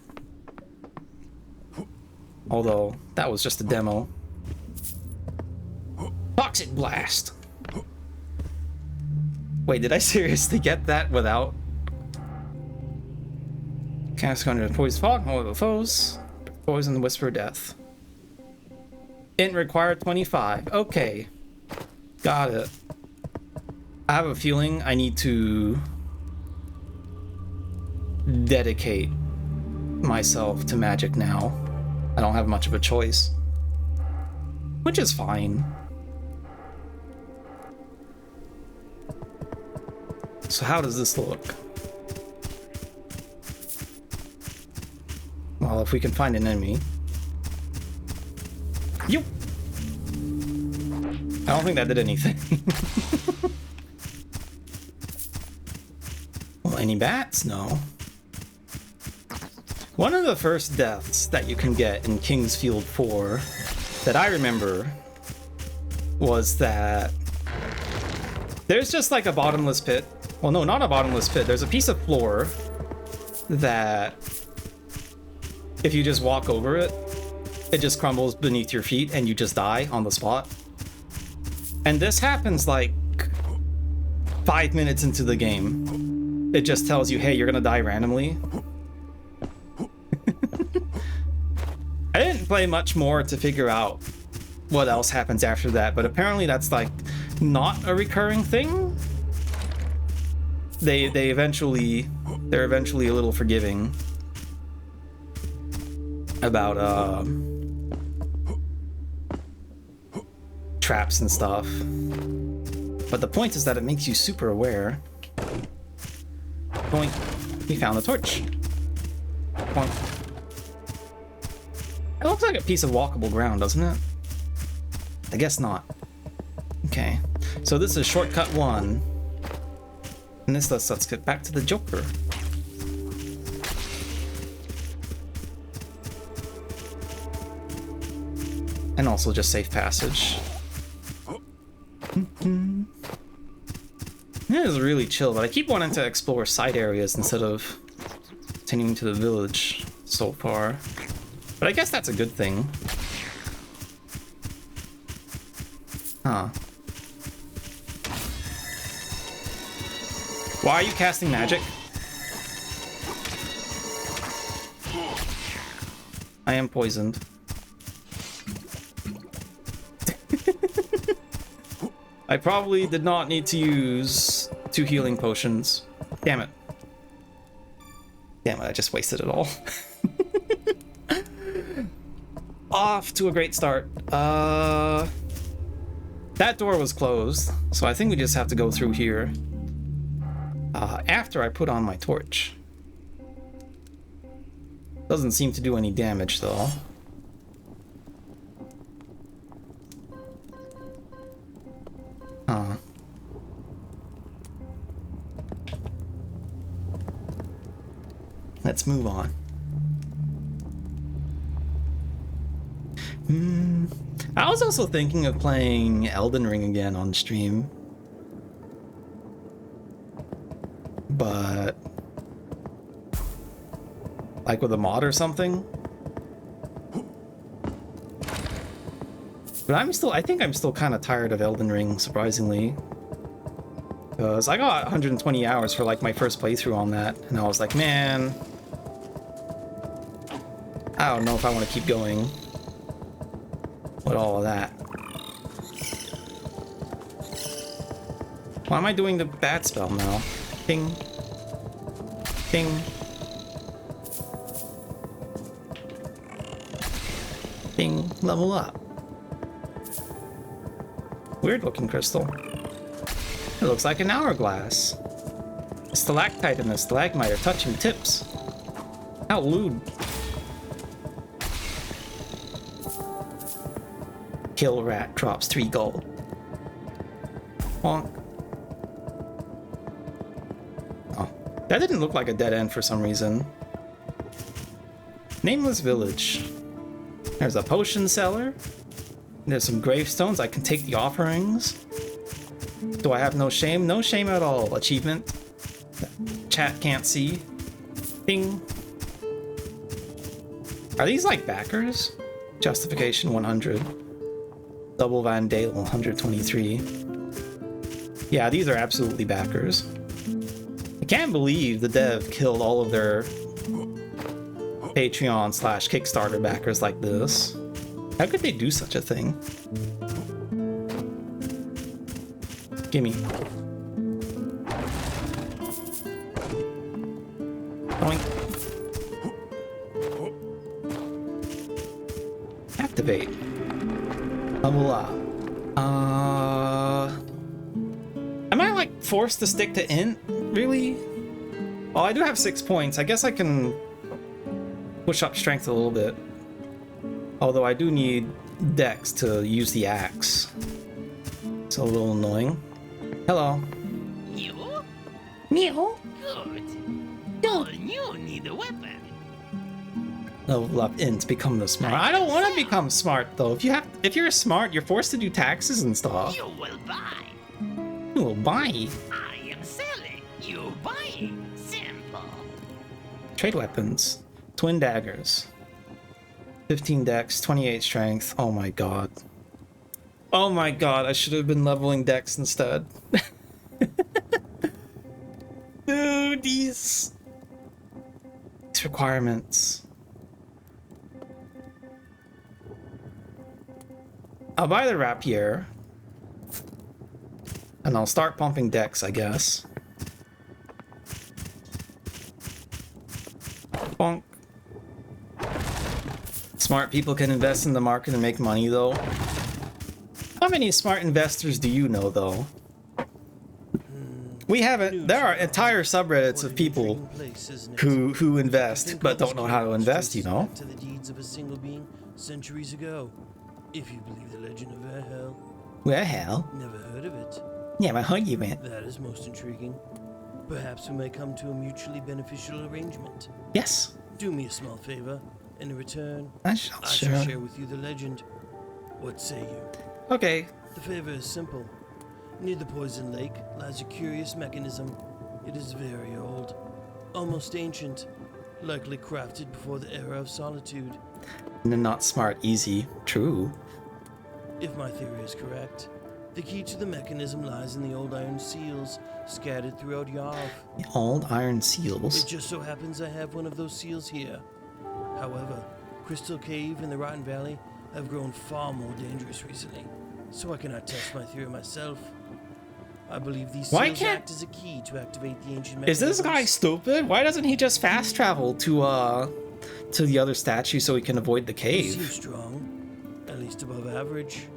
Although, that was just a demo. Toxic Blast! Wait, did I seriously get that without? Cast under Poison Fog, all of the foes. Poison, Whisper, Death. Int required 25. Okay. Got it. I have a feeling I need to dedicate myself to magic now. I don't have much of a choice. Which is fine. So how does this look? Well, Well, if we can find an enemy. Yup. I don't think that did anything. Well, any bats? No. One of the first deaths that you can get in Kingsfield 4 that I remember was that there's just like a bottomless pit. Well, no, not a bottomless pit. There's a piece of floor that if you just walk over it, it just crumbles beneath your feet and you just die on the spot. And this happens like 5 minutes into the game. It just tells you, hey, you're gonna die randomly. I didn't play much more to figure out what else happens after that, but apparently that's like not a recurring thing. They're eventually a little forgiving about traps and stuff. But the point is that it makes you super aware. Point. We found the torch. Point. It looks like a piece of walkable ground, doesn't it? I guess not. Okay. So this is shortcut 1. And this let's get back to the Joker. And also just safe passage. It is really chill, but I keep wanting to explore side areas instead of continuing to the village so far. But I guess that's a good thing. Huh. Why are you casting magic? I am poisoned. I probably did not need to use 2 healing potions. Damn it. Damn it, I just wasted it all. Off to a great start. That door was closed, so I think we just have to go through here. After I put on my torch. Doesn't seem to do any damage though. Huh. Let's move on. I was also thinking of playing Elden Ring again on stream. But like with a mod or something. But I think I'm still kind of tired of Elden Ring, surprisingly. Because I got 120 hours for like my first playthrough on that, and I was like, man, I don't know if I want to keep going with all of that. Why am I doing the bat spell now? Ding. Ding. Ding. Level up. Weird looking crystal. It looks like an hourglass. A stalactite and a stalagmite are touching tips. How lewd. Kill rat drops 3 gold. Honk. Oh, that didn't look like a dead end for some reason. Nameless village. There's a potion cellar. There's some gravestones. I can take the offerings. Do I have no shame? No shame at all. Achievement. Chat can't see. Bing. Are these like backers? Justification 100. Double Van Dale 123. Yeah, these are absolutely backers. I can't believe the dev killed all of their Patreon/Kickstarter backers like this. How could they do such a thing? Gimme. Boink. Activate. Level up. Am I like forced to stick to int? Really? Oh, I do have 6 points. I guess I can push up strength a little bit. Although I do need dex to use the axe. It's a little annoying. Hello. You? Meow. Good. Well, you need a weapon. Level up int, become the smart. I don't want to become smart though. If you're smart, you're forced to do taxes and stuff. You will buy. You will buy. I am selling. You buying. Simple. Trade weapons. Twin daggers. 15 dex, 28 strength. Oh my god. Oh my god, I should have been leveling dex instead. Dude, these requirements. I'll buy the rapier. And I'll start pumping dex, I guess. Bonk. Smart people can invest in the market and make money, though. How many smart investors do you know, though? We haven't. There are entire subreddits of people who invest but don't know how to invest, you know? To the deeds of a single being centuries ago, if you believe the legend of Verho. Well, hell. Never heard of it. Yeah, I heard you went. That is most intriguing. Perhaps we may come to a mutually beneficial arrangement. Yes. Do me a small favor. In return, I shall share with you the legend. What say you? Okay. The favor is simple. Near the poison lake lies a curious mechanism. It is very old, almost ancient, likely crafted before the era of solitude. Not smart, easy. True. If my theory is correct, the key to the mechanism lies in the old iron seals scattered throughout Yarv. The old iron It seals. just so happens I have one of those seals here. However, Crystal Cave and the Rotten Valley have grown far more dangerous recently, so I cannot test my theory myself. I believe these seals act as a key to activate the ancient mechanisms. Is this guy stupid? Why doesn't he just fast travel to the other statue so he can avoid the You cave? seem strong, at least above average.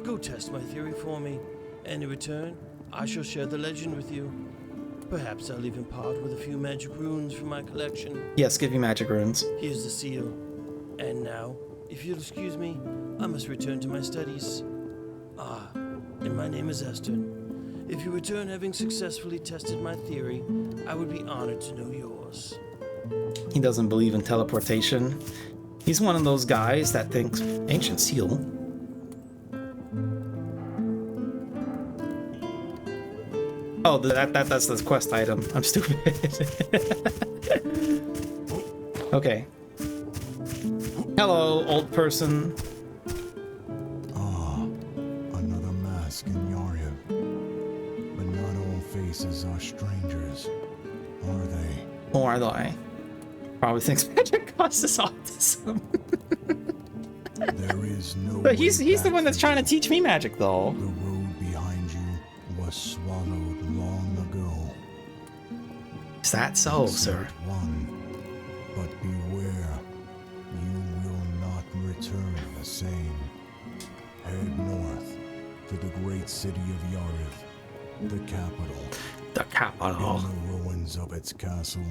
Go test my theory for me, and in return, I shall share the legend with you. Perhaps I'll even part with a few magic runes from my collection. Yes, give me magic runes. Here's the seal. And now, if you'll excuse me, I must return to my studies. Ah, and my name is Eston. If you return having successfully tested my theory, I would be honored to know yours. He doesn't believe in teleportation. He's one of those guys that thinks ancient seal. Oh, that's the quest item. I'm stupid. Okay. Hello, old person. Ah, another mask in Yaryev. But not all faces are strangers, are they? Or do I? Probably thinks magic causes autism. There is no But he's way the back one that's for trying to you. teach me magic, though. The road behind you was swallowed long ago. Is that so, Except sir? one. But beware, you will not return the same. Head north to the great city of Yaryev, the capital. The capital. In the ruins of its castle,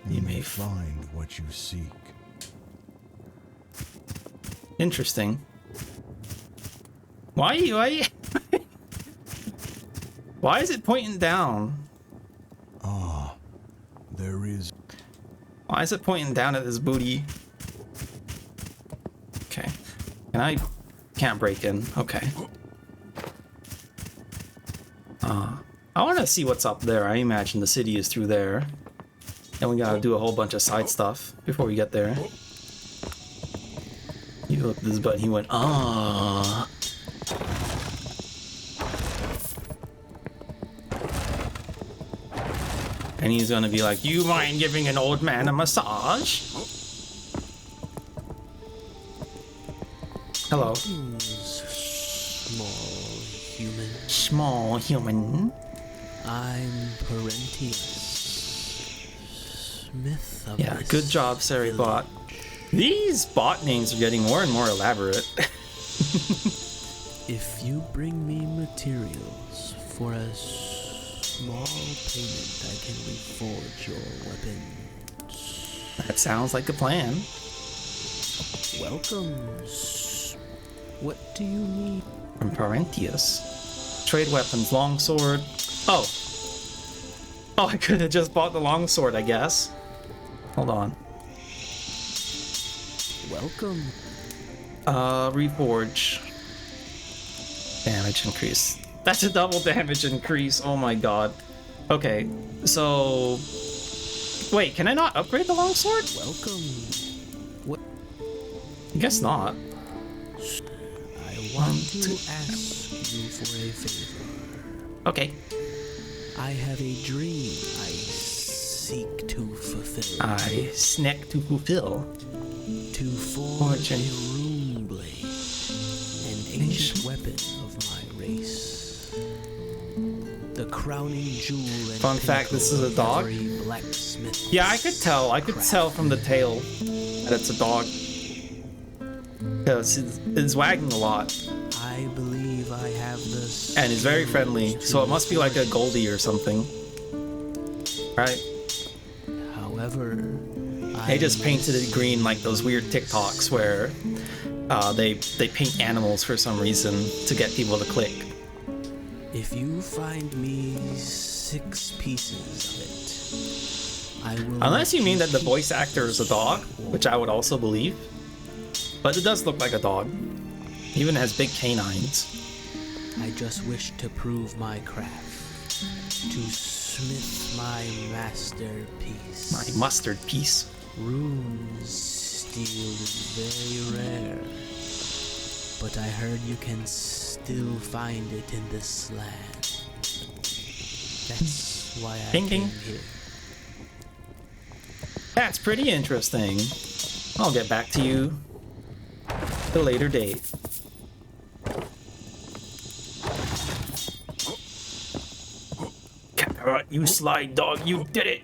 you may find what you seek. Interesting. Why Why is it pointing down? Ah, there is. Why is it pointing down at his booty? Okay. Can't break in. Okay. I want to see what's up there. I imagine the city is through there. And we gotta do a whole bunch of side stuff before we get there. He looked at his butt and he went, ah. And he's gonna be like, you mind giving an old man a massage? Hello. Small human. Small human. I'm Parentius, smith of Yeah, this good job, Sari bot. These bot names are getting more and more elaborate. If you bring me materials for a small payment, I can reforge your weapons. That sounds like a plan. Welcome. What do you need? From Parentius. Trade weapons, longsword. Oh. Oh, I could have just bought the longsword, I guess. Hold on. Welcome. Reforge. Damage increase. That's a double damage increase. Oh my god. Okay, so... Wait, can I not upgrade the longsword? Welcome. What? I guess not. I want to ask you for a favor. Okay. I have a dream I seek to fulfill. I snack to fulfill. To forge Fortune. a rune blade, an ancient weapon of my race. The crowning jewel and Fun fact, this is a dog? every blacksmith. Yeah, I could tell. I could tell from the tail that it's a dog. Because it's wagging a lot. I believe I have the And it's very friendly, so it must be like a Goldie or something. Right? However, They just painted it green like those weird TikToks where they paint animals for some reason to get people to click. if you find me 6 pieces of it, I will. Unless you mean that the keep voice actor is a dog, which I would also believe. But it does look like a dog. Even has big canines. I just wish to prove my craft, to smith my masterpiece. My mustard piece. Rune steel is very rare, but I heard you can still find it in this land. That's why I Ding, came ding. here. That's pretty interesting. I'll get back to you at a later date. Kakarot, you sly dog, you did it!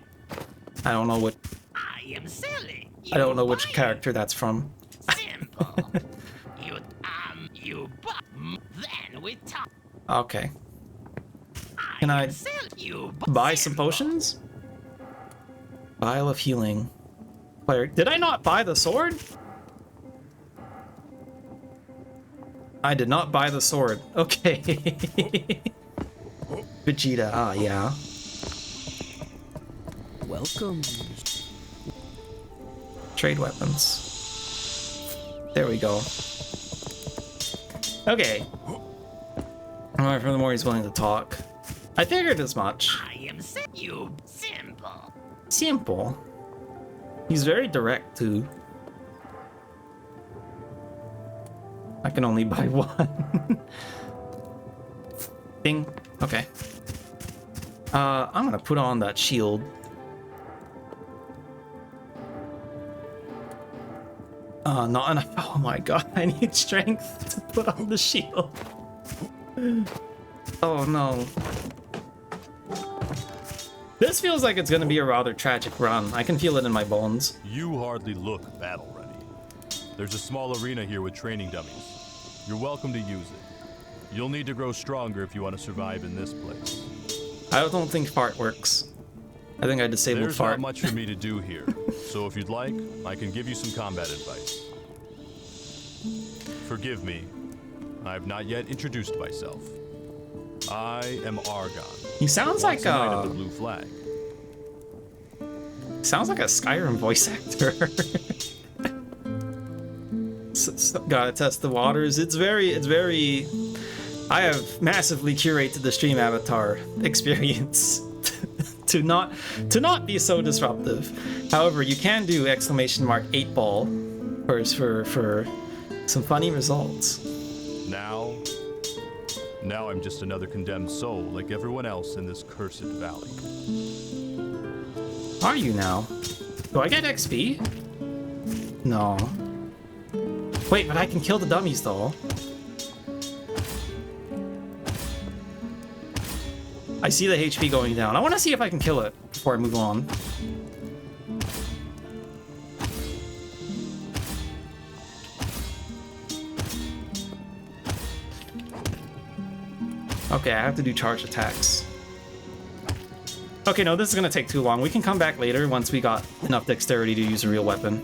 I don't know what... I am silly. I don't know which character that's from. Simple. you then we talk. Okay. Can I You buy some potions? Vial of healing. Player, did I not buy the sword? I did not buy the sword. Okay. Vegeta, ah, yeah. Welcome. Trade weapons. There we go. Okay. Alright, furthermore, he's willing to talk. I figured as much. I am you simple. Simple. He's very direct, too. I can only buy one. Ding. Okay. I'm gonna put on that shield. Not enough. Oh my god, I need strength to put on the shield. Oh no. This feels like it's gonna be a rather tragic run. I can feel it in my bones. You hardly look battle ready. There's a small arena here with training dummies. You're welcome to use it. You'll need to grow stronger if you want to survive in this place. I don't think fart works. I think I disabled There's fart. not much for me to do here, so if you'd like, I can give you some combat advice. Forgive me, I have not yet introduced myself. I am Argon. He sounds like once a knight of the a blue flag. Skyrim voice actor. Gotta test the waters. It's very. I have massively curated the stream avatar experience to not be so disruptive. However, you can do !8ball for some funny results. Now I'm just another condemned soul like everyone else in this cursed valley. Are you now? Do I get XP? No. Wait, but I can kill the dummies though. I see the HP going down. I want to see if I can kill it before I move on. Okay, I have to do charge attacks. Okay, no, this is gonna take too long. We can come back later once we got enough dexterity to use a real weapon.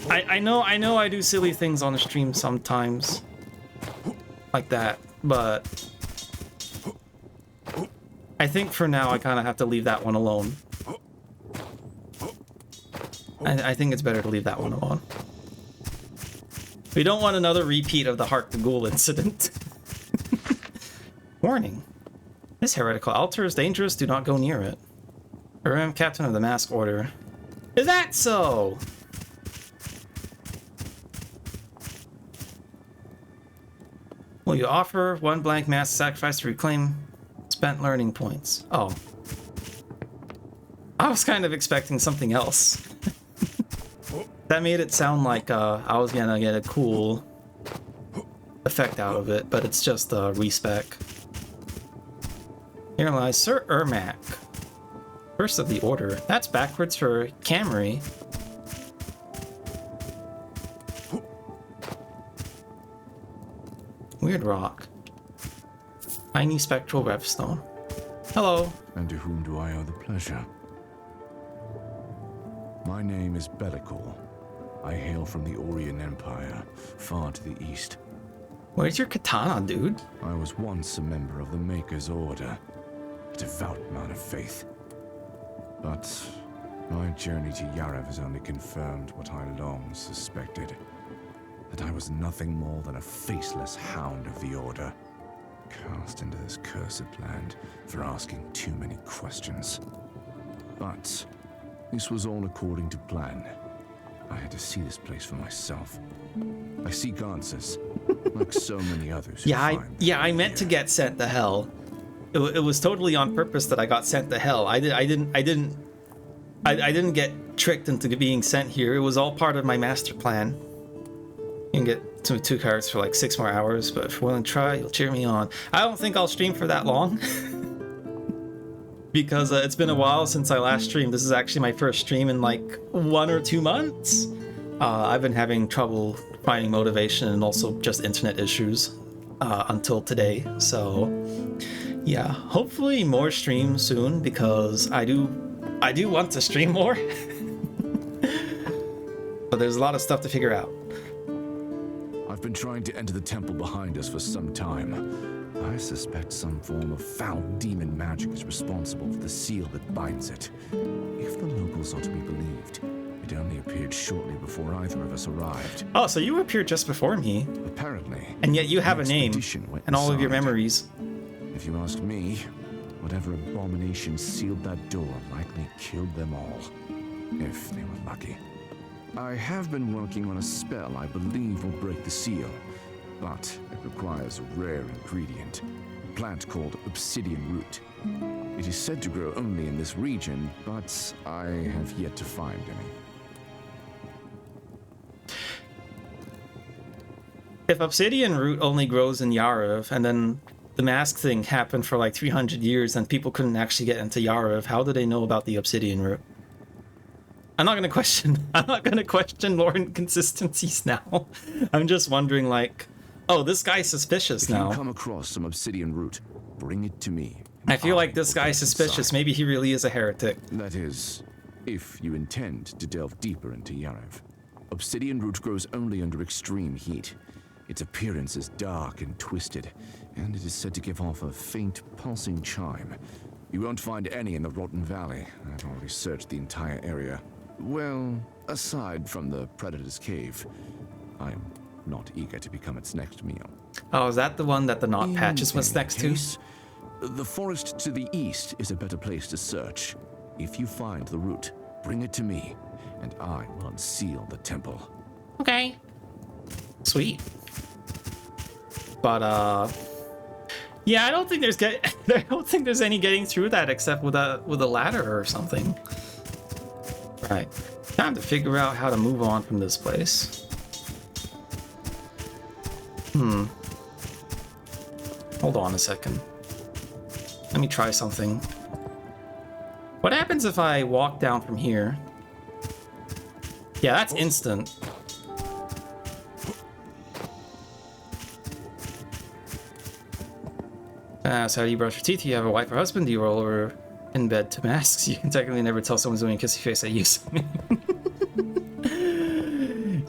I know I do silly things on the stream sometimes. Like that, but I think for now I kind of have to leave that one alone. I think it's better to leave that one alone. We don't want another repeat of the Hark the Ghoul incident. Warning. This heretical altar is dangerous. Do not go near it. I am captain of the Mask Order. Is that so? Will you offer one blank mask sacrifice to reclaim spent learning points? Oh. I was kind of expecting something else. That made it sound like I was gonna get a cool effect out of it, but it's just a respec. Here lies Sir Ermac, first of the Order. That's backwards for Camry. Weird rock. Tiny spectral revstone. Hello. And to whom do I owe the pleasure? My name is Bellicor. I hail from the Orient Empire, far to the east. Where's your katana, dude? I was once a member of the Maker's Order, a devout man of faith. But my journey to Yarev has only confirmed what I long suspected. That I was nothing more than a faceless hound of the Order, cast into this cursed land for asking too many questions. But this was all according to plan. I had to see this place for myself. I seek answers, like so many others. Who I meant to get sent to hell. It was totally on purpose that I got sent to hell. I didn't get tricked into being sent here. It was all part of my master plan. You can get two cards for like 6 more hours, but if you're willing to try, you'll cheer me on. I don't think I'll stream for that long. Because it's been a while since I last streamed. This is actually my first stream in like 1 or 2 months. I've been having trouble finding motivation and also just internet issues until today. So yeah, hopefully more streams soon because I do want to stream more. But there's a lot of stuff to figure out. I've been trying to enter the temple behind us for some time. I suspect some form of foul demon magic is responsible for the seal that binds it. If the locals are to be believed, it only appeared shortly before either of us arrived. Oh, so you appeared just before me. Apparently. And yet you have a name and all of your memories. If you ask me, whatever abomination sealed that door likely killed them all. If they were lucky. I have been working on a spell I believe will break the seal. But it requires a rare ingredient, a plant called obsidian root. It is said to grow only in this region, but I have yet to find any. If obsidian root only grows in Yarev, and then the mask thing happened for like 300 years and people couldn't actually get into Yarev, how do they know about the obsidian root? I'm not gonna question lore inconsistencies now. I'm just wondering, like, oh, this guy's suspicious now. If you come across some obsidian root, bring it to me. I feel like this guy's suspicious. Maybe he really is a heretic. That is, if you intend to delve deeper into Yarev. Obsidian root grows only under extreme heat. Its appearance is dark and twisted, and it is said to give off a faint, pulsing chime. You won't find any in the Rotten Valley. I've already searched the entire area. Well, aside from the Predator's Cave, I'm not eager to become its next meal. Oh, is that the one that the knot patches was next to? The forest to the east is a better place to search. If you find the root, bring it to me, and I will unseal the temple. Okay. Sweet. But yeah, I don't think there's any getting through that except with a ladder or something. Right. Time to figure out how to move on from this place. Hold on a second. Let me try something. What happens if I walk down from here? Yeah, that's instant. How do you brush your teeth? Do you have a wife or husband? Do you roll over in bed to masks? You can technically never tell someone's doing a kissy face at you.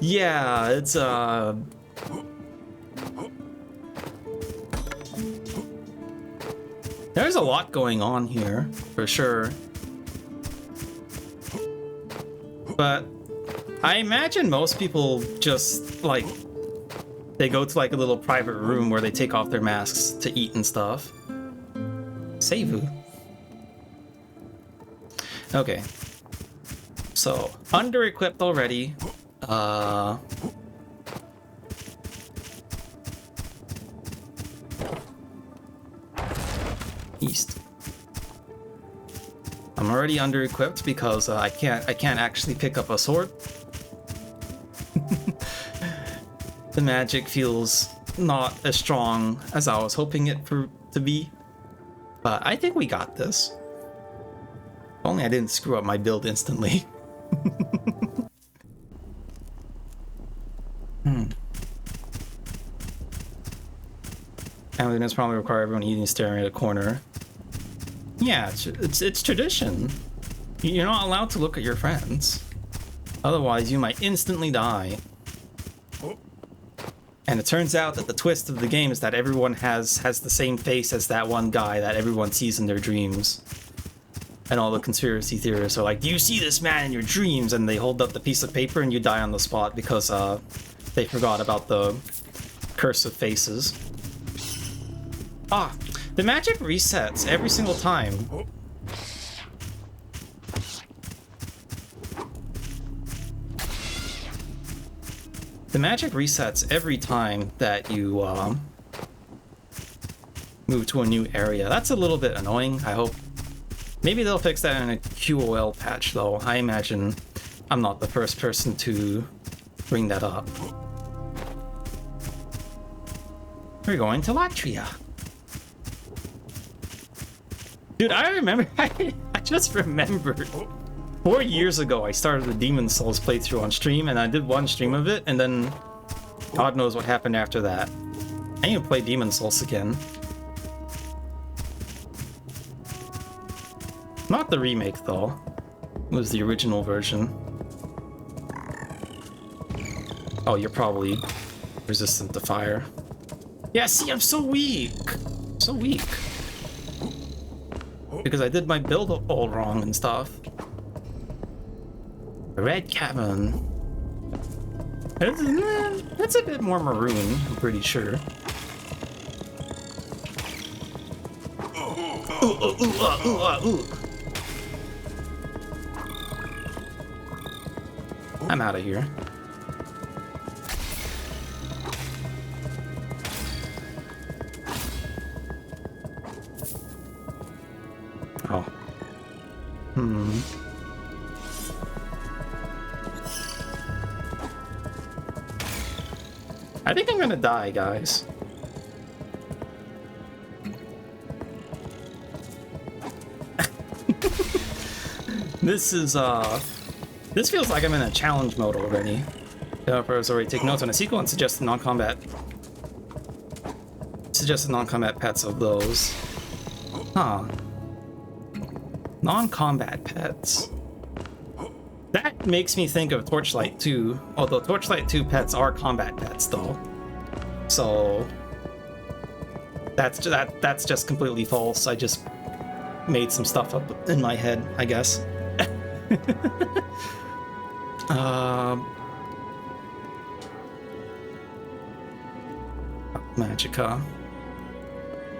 Yeah, it's there's a lot going on here, for sure. But I imagine most people just, like, they go to, like, a little private room where they take off their masks to eat and stuff. Seivu. Okay. So, under-equipped already. East. I'm already under-equipped because I can't actually pick up a sword. The magic feels not as strong as I was hoping it to be. But I think we got this. If only I didn't screw up my build instantly. Family dinners probably require everyone eating and staring at a corner. Yeah, it's tradition. You're not allowed to look at your friends. Otherwise, you might instantly die. And it turns out that the twist of the game is that everyone has the same face as that one guy that everyone sees in their dreams. And all the conspiracy theorists are like, do you see this man in your dreams? And they hold up the piece of paper and you die on the spot because they forgot about the curse of faces. Ah, the magic resets every single time. The magic resets every time that you move to a new area. That's a little bit annoying, I hope. Maybe they'll fix that in a QOL patch, though. I imagine I'm not the first person to bring that up. We're going to Latria. Dude, I remember, I just remembered 4 years ago I started the Demon Souls playthrough on stream, and I did one stream of it, and then God knows what happened after that. I need to play Demon Souls again. Not the remake, though. It was the original version. Oh, you're probably resistant to fire. Yeah, see, I'm so weak. So weak. Because I did my build all wrong and stuff. The Red Cavern. That's a bit more maroon, I'm pretty sure. Ooh. I'm out of here. Oh. I think I'm gonna die, guys. This feels like I'm in a challenge mode already. Developers already take notes on a sequel and suggested non-combat pets of those. Huh. Non-combat pets. That makes me think of Torchlight 2, although Torchlight 2 pets are combat pets though. So that's just completely false. I just made some stuff up in my head, I guess. Magica.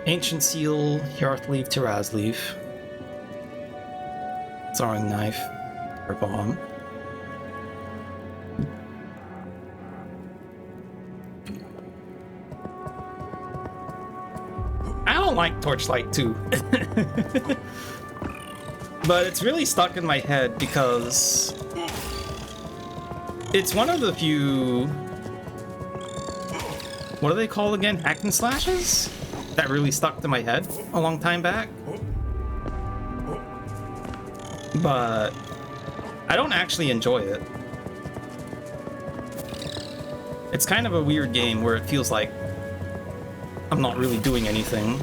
Ancient Seal, Hearthleaf, Terrazleaf. Throwing Knife, or Bomb. I don't like Torchlight 2. But it's really stuck in my head because it's one of the few, what are they called again? Hack and slashes? That really stuck to my head a long time back. But I don't actually enjoy it. It's kind of a weird game where it feels like I'm not really doing anything.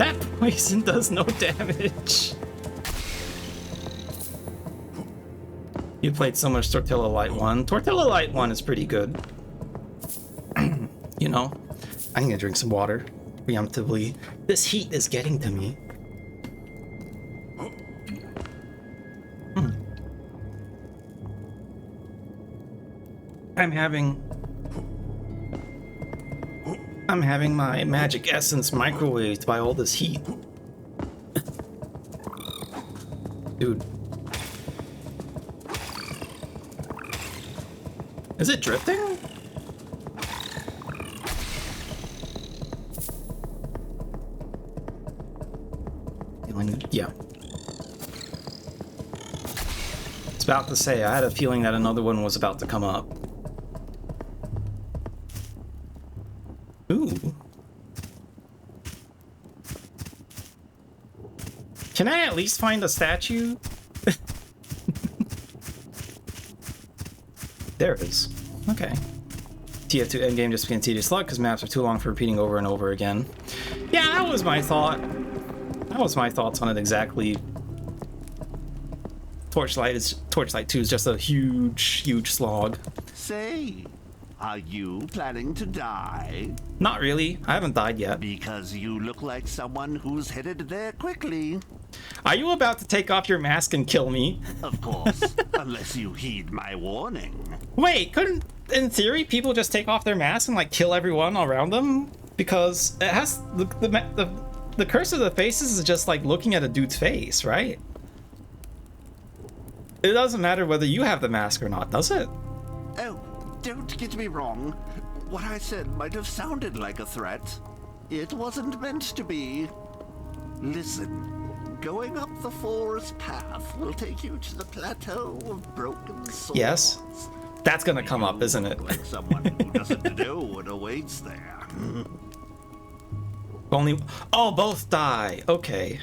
That poison does no damage. You played so much Tortilla Light 1. Tortilla Light 1 is pretty good. You know, I need to drink some water preemptively. This heat is getting to me. I'm having my magic essence microwaved by all this heat. Dude. Is it drifting? Yeah. It's about to say, I had a feeling that another one was about to come up. Ooh. Can I at least find a statue? There it is. Okay. TF2 endgame just became tedious slug because maps are too long for repeating over and over again. Yeah, that was my thought. That was my thoughts on it exactly. Torchlight 2 is just a huge slog. Say, are you planning to die? Not really. I haven't died yet. Because you look like someone who's headed there quickly. Are you about to take off your mask and kill me? Of course, unless you heed my warning. Wait, couldn't, in theory, people just take off their masks and like kill everyone around them? Because it has the curse of the faces is just like looking at a dude's face, right? It doesn't matter whether you have the mask or not, does it? Oh, don't get me wrong. What I said might have sounded like a threat. It wasn't meant to be. Listen, going up the forest path will take you to the plateau of broken souls. Yes. That's gonna come up, isn't it? Like someone who doesn't know what awaits there. Only... Oh, both die. Okay.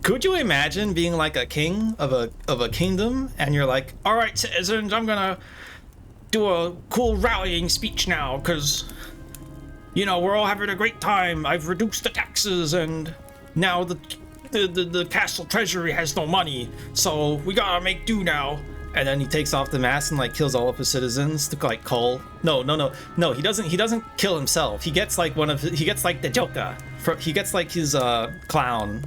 Could you imagine being like a king of a kingdom and you're like, all right, citizens, I'm gonna do a cool rallying speech now because, you know, we're all having a great time. I've reduced the taxes and now the castle treasury has no money, so we gotta make do now. And then he takes off the mask and like kills all of his citizens to like call. No, he doesn't kill himself. He gets like he gets like the Joker. He gets like his clown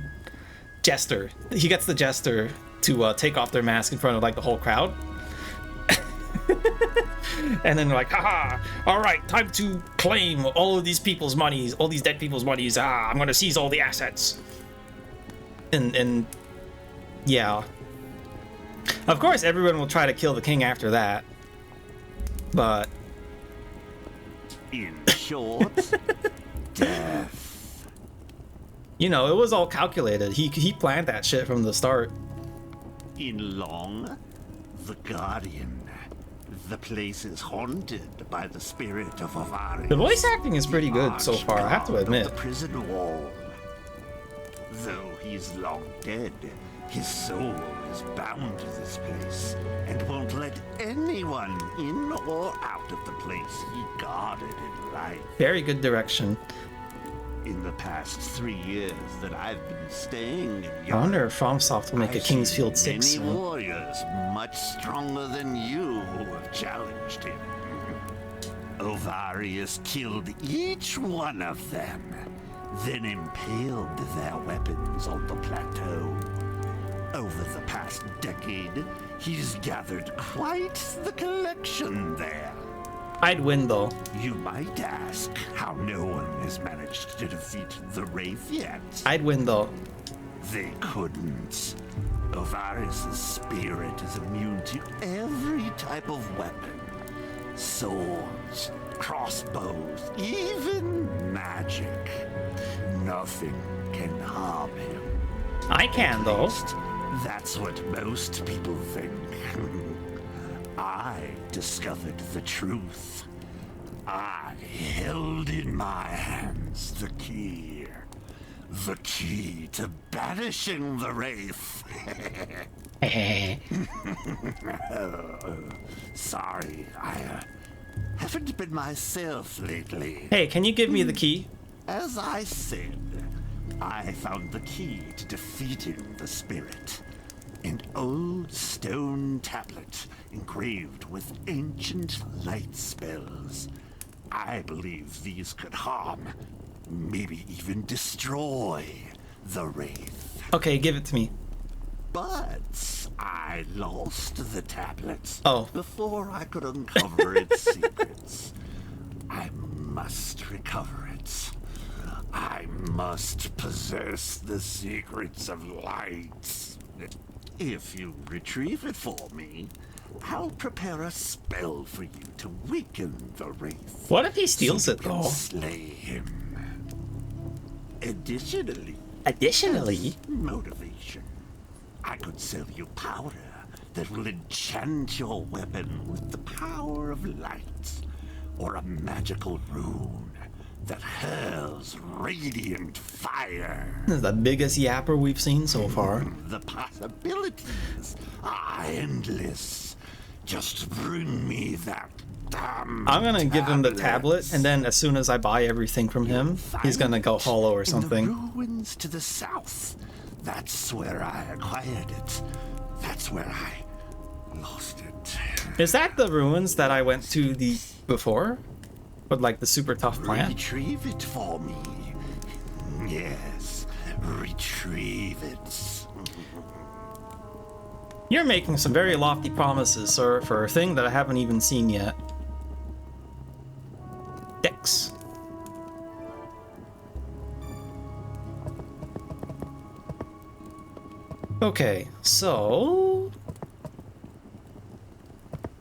jester. He gets the jester to take off their mask in front of like the whole crowd. And then they're like, haha, all right, time to claim all of these people's monies, all these dead people's monies. I'm gonna seize all the assets. And yeah. Of course, everyone will try to kill the king after that. But... In short, death. You know, it was all calculated. He planned that shit from the start. In long, the Guardian. The place is haunted by the spirit of Avari. The voice acting is pretty good so far, I have to admit. The prison wall. Though he's long dead, his soul is bound to this place and won't let anyone in or out of the place he guarded in life. Very good direction. In the past 3 years that I've been staying in I wonder if FromSoft will make a King's Field 6 soon. Many warriors much stronger than you who have challenged him. Ovarius killed each one of them, then impaled their weapons on the plateau. Over the past decade, he's gathered quite the collection there. I'd win, though. You might ask how no one has managed to defeat the Wraith yet. I'd win, though. They couldn't. Ovarius' spirit is immune to every type of weapon. Swords, crossbows, even magic. Nothing can harm him. I can, though. That's what most people think. I discovered the truth. I held in my hands the key. The key to banishing the Wraith. Sorry, I haven't been myself lately. Hey, can you give me the key? As I said, I found the key to defeating the spirit. An old stone tablet engraved with ancient light spells. I believe these could harm, maybe even destroy, the Wraith. Okay, give it to me. But I lost the tablet before I could uncover its secrets. I must recover it. I must possess the secrets of light. If you retrieve it for me, I'll prepare a spell for you to weaken the Wraith. What if he steals it, though? Slay him. Additionally, motivation. I could sell you powder that will enchant your weapon with the power of light, or a magical rune that hurls radiant fire. This is the biggest yapper we've seen so far. The possibilities are endless. Just bring me that damn I'm gonna give him the tablet, and then as soon as I buy everything from him, he's gonna go hollow or something. In the ruins to the south. That's where I acquired it. That's where I lost it. Is that the ruins that I went to before? With like the super tough plant? Retrieve it for me. Yes, retrieve it. You're making some very lofty promises, sir, for a thing that I haven't even seen yet. Dex. Okay, so...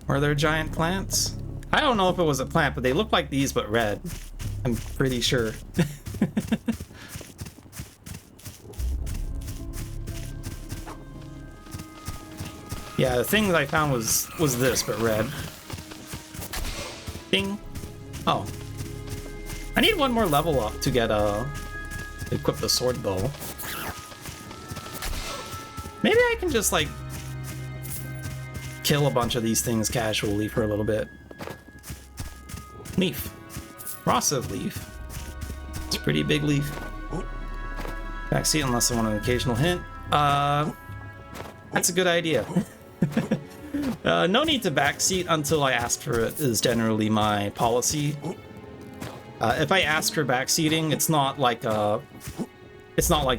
Were there giant plants? I don't know if it was a plant, but they look like these, but red. I'm pretty sure. Yeah, the thing that I found was this, but red. Ding. Oh. I need one more level up to get equip the sword bow. Maybe I can just like kill a bunch of these things casually for a little bit. Leaf. Rasa leaf. It's a pretty big leaf. Backseat unless I want an occasional hint. That's a good idea. No need to backseat until I ask for it is generally my policy. If I ask for backseating, it's not like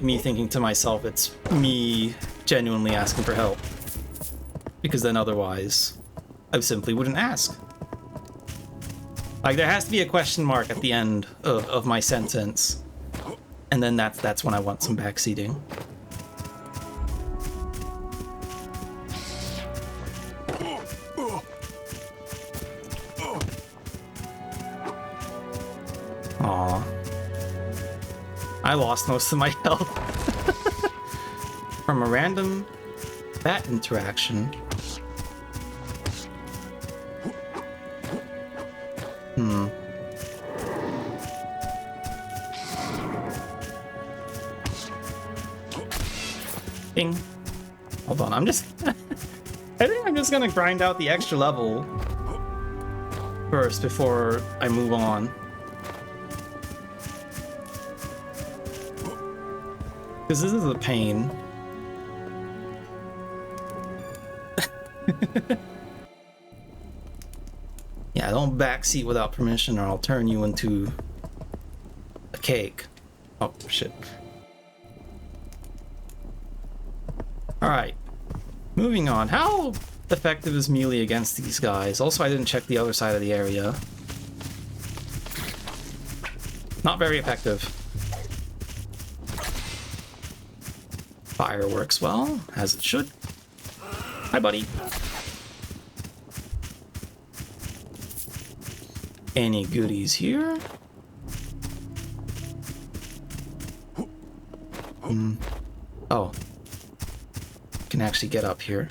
me thinking to myself, it's me genuinely asking for help. Because then otherwise, I simply wouldn't ask. Like, there has to be a question mark at the end of my sentence. And then that's when I want some backseating. Aw. I lost most of my health. From a random bat interaction. Bing. Hold on, I'm just... I think I'm just gonna grind out the extra level first before I move on. Because this is a pain. Yeah, don't backseat without permission or I'll turn you into a cake. Oh, shit. Alright. Moving on. How effective is melee against these guys? Also, I didn't check the other side of the area. Not very effective. Fire works well, as it should. Hi, buddy. Any goodies here? Oh. Can actually get up here.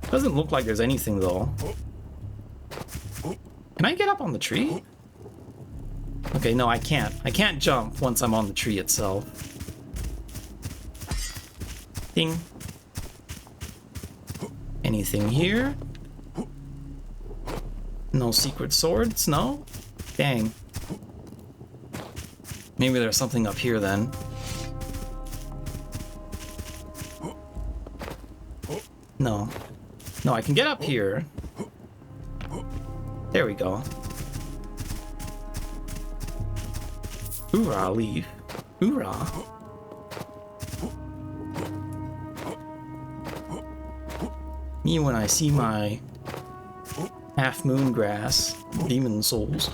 Doesn't look like there's anything, though. Can I get up on the tree? Okay, no, I can't. I can't jump once I'm on the tree itself. Ding. Anything here? No secret swords? No? Dang. Maybe there's something up here then. No. No, I can get up here. There we go. Hoorah, leave. Hoorah. Me when I see my half-moon grass, demon souls.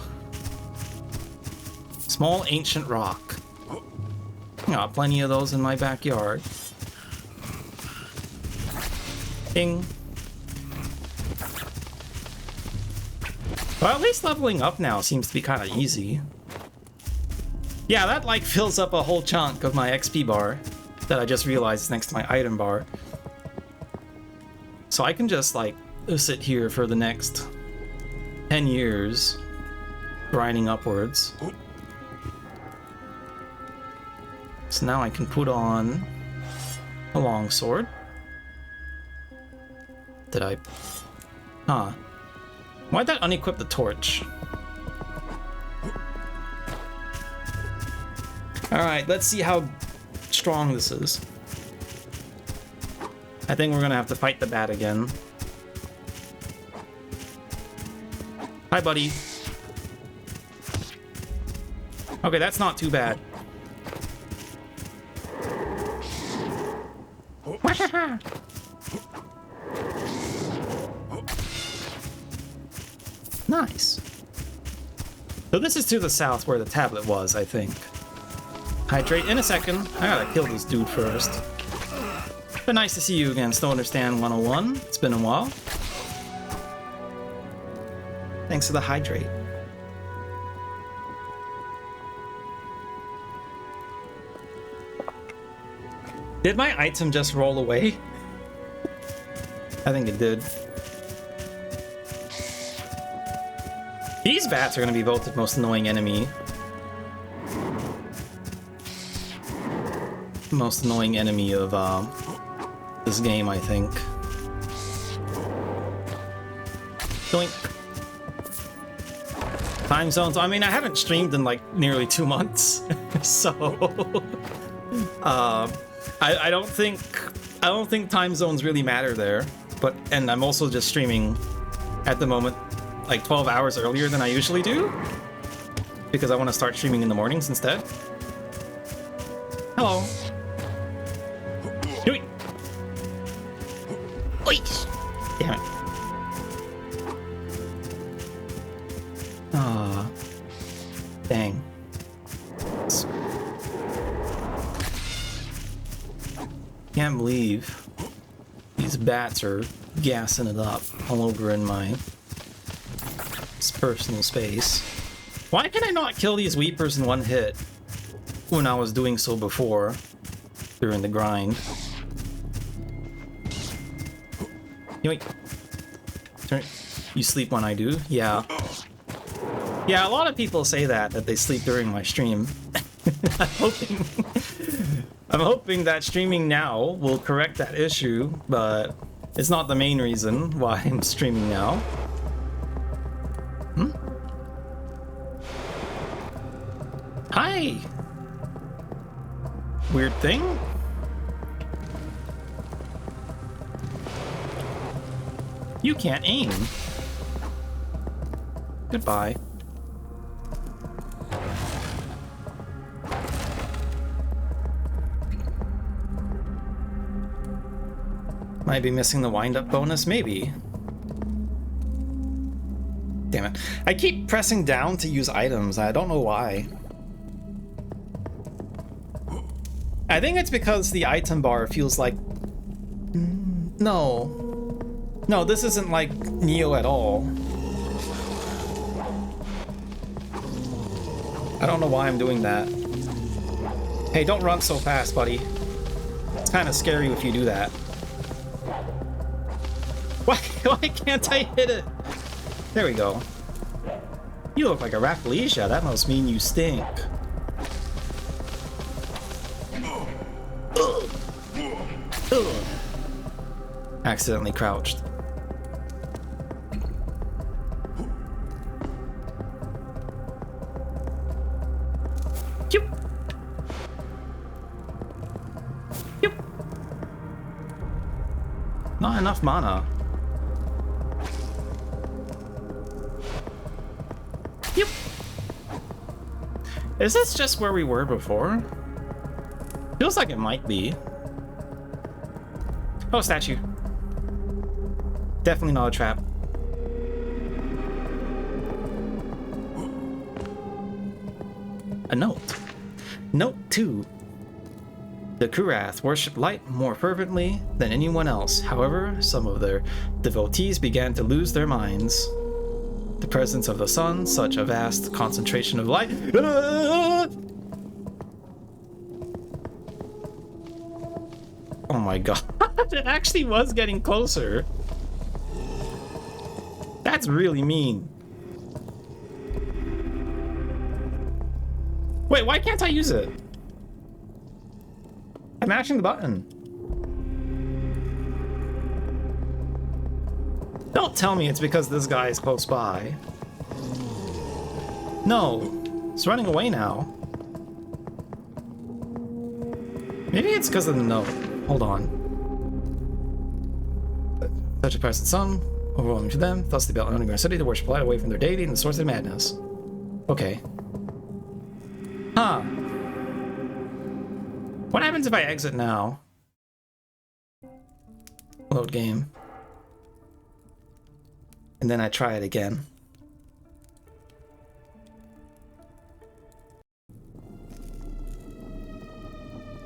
Small ancient rock. Got plenty of those in my backyard. Ding. Well, at least leveling up now seems to be kind of easy. Yeah, that like fills up a whole chunk of my XP bar that I just realized is next to my item bar. So I can just like sit here for the next 10 years grinding upwards. So now I can put on a longsword. Did I? Huh. Why'd that unequip the torch? Alright, let's see how strong this is. I think we're gonna have to fight the bat again. Hi, buddy. Okay, that's not too bad. Nice. So this is to the south where the tablet was, I think. Hydrate in a second. I gotta kill this dude first. But nice to see you again, Still Understand 101. It's been a while. Thanks for the hydrate. Did my item just roll away? I think it did. These bats are going to be voted most annoying enemy. Most annoying enemy of this game, I think. Doink. Time zones. I mean, I haven't streamed in like nearly 2 months, so I don't think time zones really matter there. And I'm also just streaming at the moment like 12 hours earlier than I usually do because I want to start streaming in the mornings instead. Hello. Do it. Oi. Damn it. Ah. Dang. Can't believe these bats are gassing it up all over in my personal space. Why can I not kill these weepers in one hit when I was doing so before during the grind? Yoink. You sleep when I do? Yeah. Yeah, a lot of people say that they sleep during my stream. I'm hoping that streaming now will correct that issue, but it's not the main reason why I'm streaming now. Hmm? Hi! Weird thing? You can't aim. Goodbye. Might be missing the wind-up bonus, maybe. Damn it. I keep pressing down to use items, I don't know why. I think it's because the item bar feels like... No. No, this isn't like Neo at all. I don't know why I'm doing that. Hey, don't run so fast, buddy. It's kind of scary if you do that. Why can't I hit it? There we go. You look like a Rafflesia. That must mean you stink. Ugh. Ugh. Accidentally crouched. Yoop. Yoop. Not enough mana. Yoop. Is this just where we were before? Feels like it might be. Oh, statue. Definitely not a trap. A note. Note 2. The Kurath worship light more fervently than anyone else. However, some of their devotees began to lose their minds. The presence of the sun, such a vast concentration of light. Oh my god, it actually was getting closer. That's really mean. Wait, why can't I use it? I'm mashing the button. Don't tell me it's because this guy is close by. No, it's running away now. Maybe it's because of the note. Hold on. Such a present sun, overwhelming to them, thus they built an underground city to worship light away from their deity and the source of madness. Okay. Huh. What happens if I exit now? Load game. And then I try it again.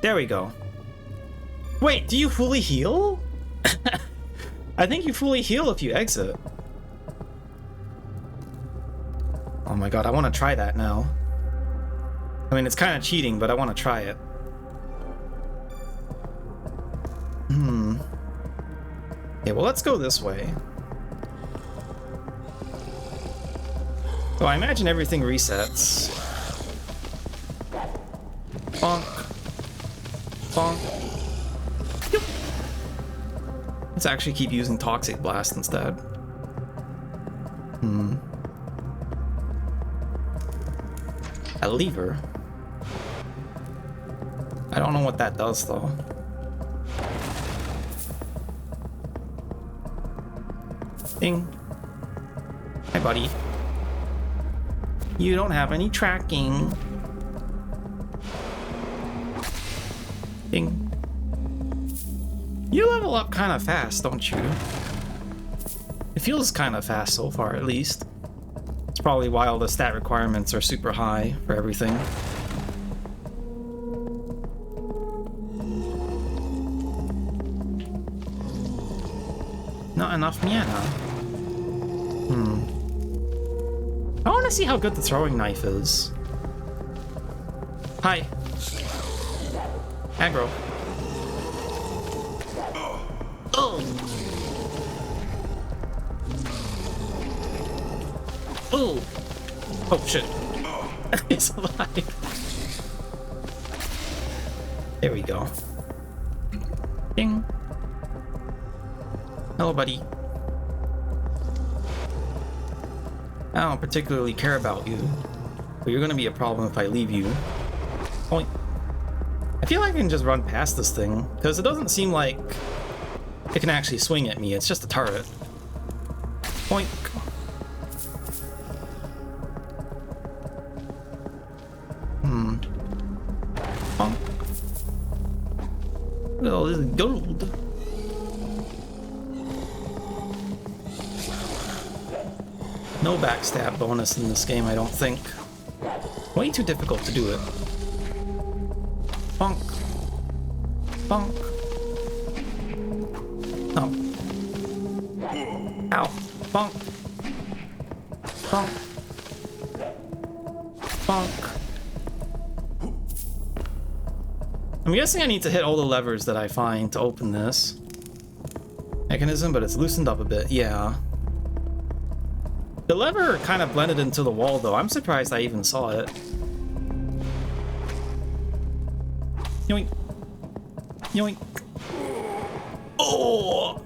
There we go. Wait, do you fully heal? I think you fully heal if you exit. Oh my god, I want to try that now. I mean, it's kind of cheating, but I want to try it. Okay, well, let's go this way. So I imagine everything resets. Bonk. Bonk. Yoop. Let's actually keep using Toxic Blast instead. A lever. I don't know what that does though. Ding. Hi, buddy. You don't have any tracking. Ding. You level up kind of fast, don't you? It feels kind of fast so far, at least. It's probably why all the stat requirements are super high for everything. Not enough mana. I want to see how good the throwing knife is. Hi. Aggro. Oh. Oh. Oh shit. It's alive. There we go. Ding. Hello, buddy. I don't particularly care about you, but you're gonna be a problem if I leave you. Point. I feel like I can just run past this thing, because it doesn't seem like it can actually swing at me. It's just a turret. Point. Bonk. Oh, this is gold. No backstab bonus in this game, I don't think. Way too difficult to do it. Bonk. Bonk. Oh. Ow. Bonk. Bonk. Bonk. I'm guessing I need to hit all the levers that I find to open this mechanism, but it's loosened up a bit. Yeah. The lever kind of blended into the wall, though. I'm surprised I even saw it. Yoink. Yoink. Oh!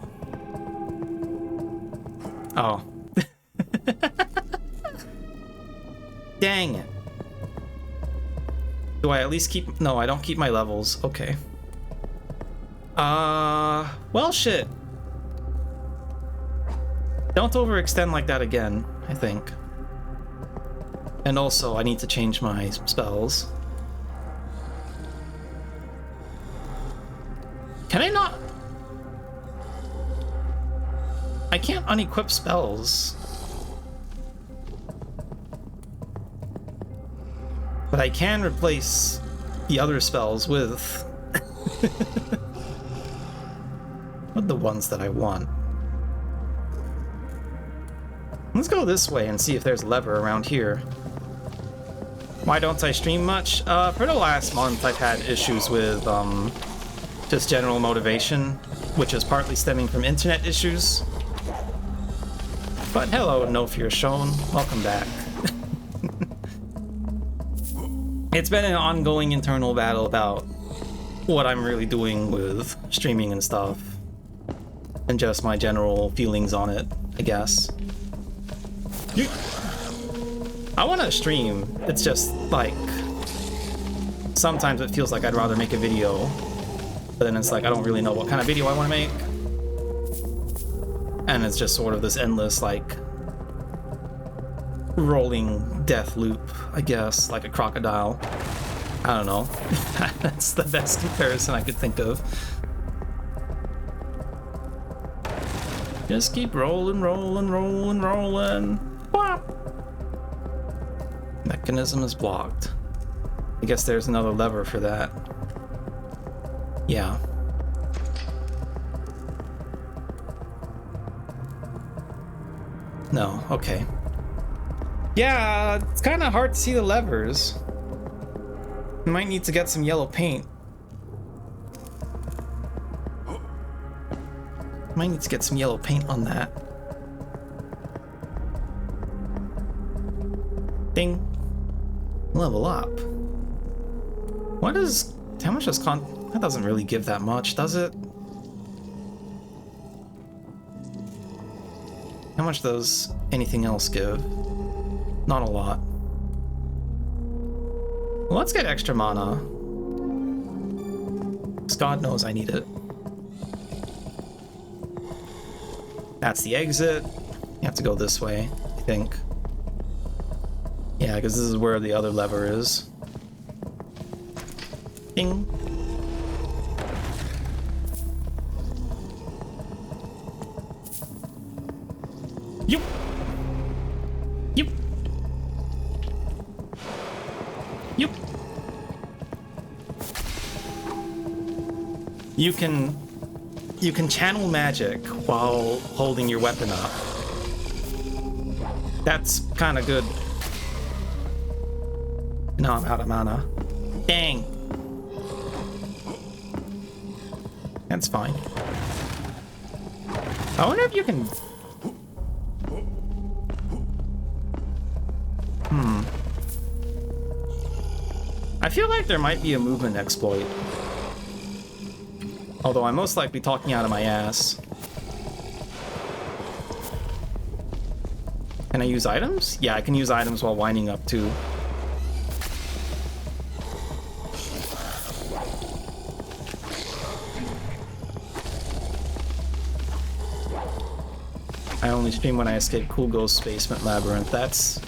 Oh. Dang it. Do I at least keep... No, I don't keep my levels. Okay. Well, shit. Don't overextend like that again, I think. And also, I need to change my spells. Can I not... I can't unequip spells. But I can replace the other spells with... with the ones that I want. Let's go this way and see if there's a lever around here. Why don't I stream much? For the last month I've had issues with just general motivation, which is partly stemming from internet issues. But hello, No Fear Shown. Welcome back. It's been an ongoing internal battle about what I'm really doing with streaming and stuff. And just my general feelings on it, I guess. I want to stream. It's just like sometimes it feels like I'd rather make a video, but then it's like I don't really know what kind of video I want to make, and it's just sort of this endless like rolling death loop, I guess, like a crocodile. I don't know. That's the best comparison I could think of. Just keep rolling, rolling, rolling, rolling. Whop. Mechanism is blocked. I guess there's another lever for that. Yeah. No, okay. Yeah, it's kind of hard to see the levers. You might need to get some yellow paint. Might need to get some yellow paint on that. Ding. Level up. What is... How much does that doesn't really give that much, does it? How much does anything else give? Not a lot. Well, let's get extra mana. 'Cause God knows I need it. That's the exit. You have to go this way, I think. Yeah, because this is where the other lever is. Ding. Yup. Yup. Yup. You can channel magic while holding your weapon up. That's kind of good. No, I'm out of mana. Dang. That's fine. I wonder if you can... I feel like there might be a movement exploit. Although I'm most likely talking out of my ass. Can I use items? Yeah, I can use items while winding up too. I only stream when I escape Cool Ghost Basement Labyrinth. That's...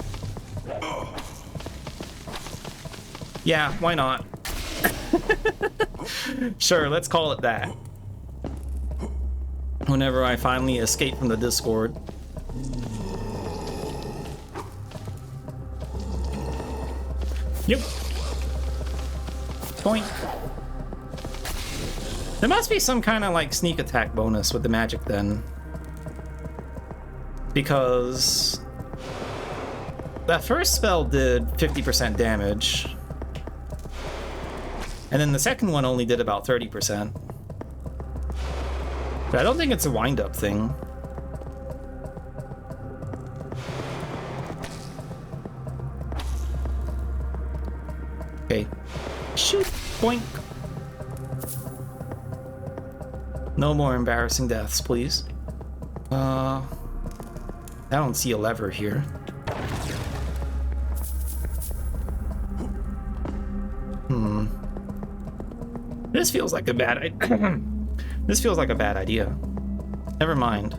Yeah, why not? Sure, let's call it that. Whenever I finally escape from the Discord. Yep. Point. There must be some kind of like sneak attack bonus with the magic then. Because that first spell did 50% damage. And then the second one only did about 30%. But I don't think it's a wind-up thing. Okay. Shoot! Boink! No more embarrassing deaths, please. I don't see a lever here. This feels like a bad this feels like a bad idea. Never mind.